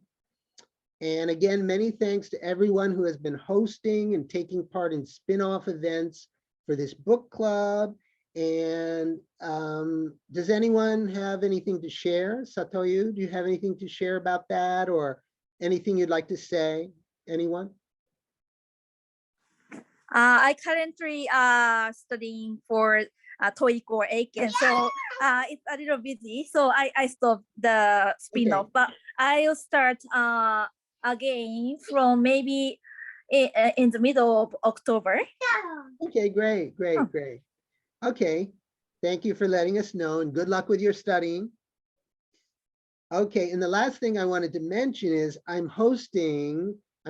A: And again, many thanks to everyone who has been hosting and taking part in spin-off events for this book club. And does anyone have anything to share? Satoyu, do you have anything to share about that, or anything you'd like to say? Anyone?
E: I currently studying for TOEIC or Eiken, so it's a little busy. So I stopped the spin-off, but I'll start again from maybe in the middle of October.
A: Okay, great, great, great. Okay, thank you for letting us know, and good luck with your studying. Okay, and the last thing I wanted to mention is I'm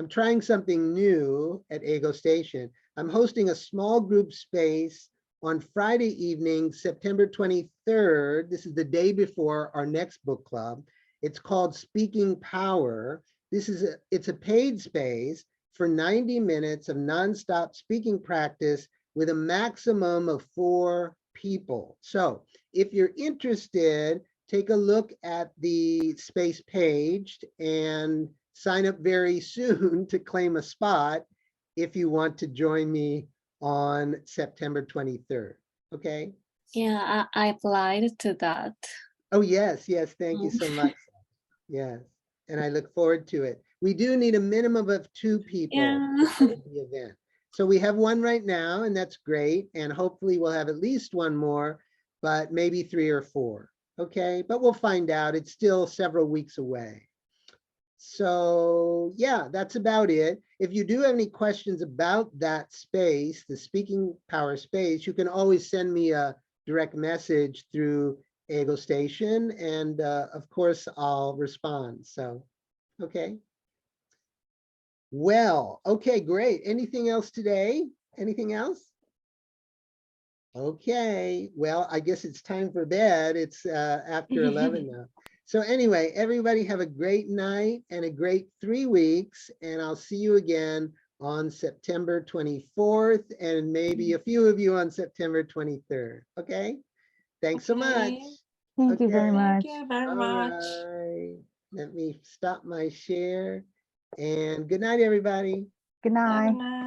A: trying something new at Ego Station. I'm hosting a small group space on Friday evening, September 23rd. This is the day before our next book club. It's called Speaking Power. It's a paid space for 90 minutes of nonstop speaking practice with a maximum of 4 people. So if you're interested, take a look at the space page and sign up very soon to claim a spot if you want to join me on September 23rd, okay?
C: Yeah, I applied to that.
A: Oh, yes, yes, thank you so much. Yes, and I look forward to it. We do need a minimum of 2 people
C: Yeah.
A: for the event. So we have 1 right now, and that's great. And hopefully we'll have at least 1 more, but maybe 3 or 4. Okay, but we'll find out. It's still several weeks away. So yeah, that's about it. If you do have any questions about that space, the Speaking Power space, you can always send me a direct message through Ego Station, and of course I'll respond. So, okay. Well, okay, great. Anything else today? Anything else? Okay, well, I guess it's time for bed. It's after 11 now. So anyway, everybody have a great night and a great 3 weeks, and I'll see you again on September 24th, and maybe a few of you on September 23rd. Okay? Thanks so much.
F: Okay.
B: Thank you very
A: Okay.
B: much.
F: Thank you very
A: All
F: much.
A: right. Let me stop my share, and good night, everybody.
B: Good
F: Have a
B: night.
F: night.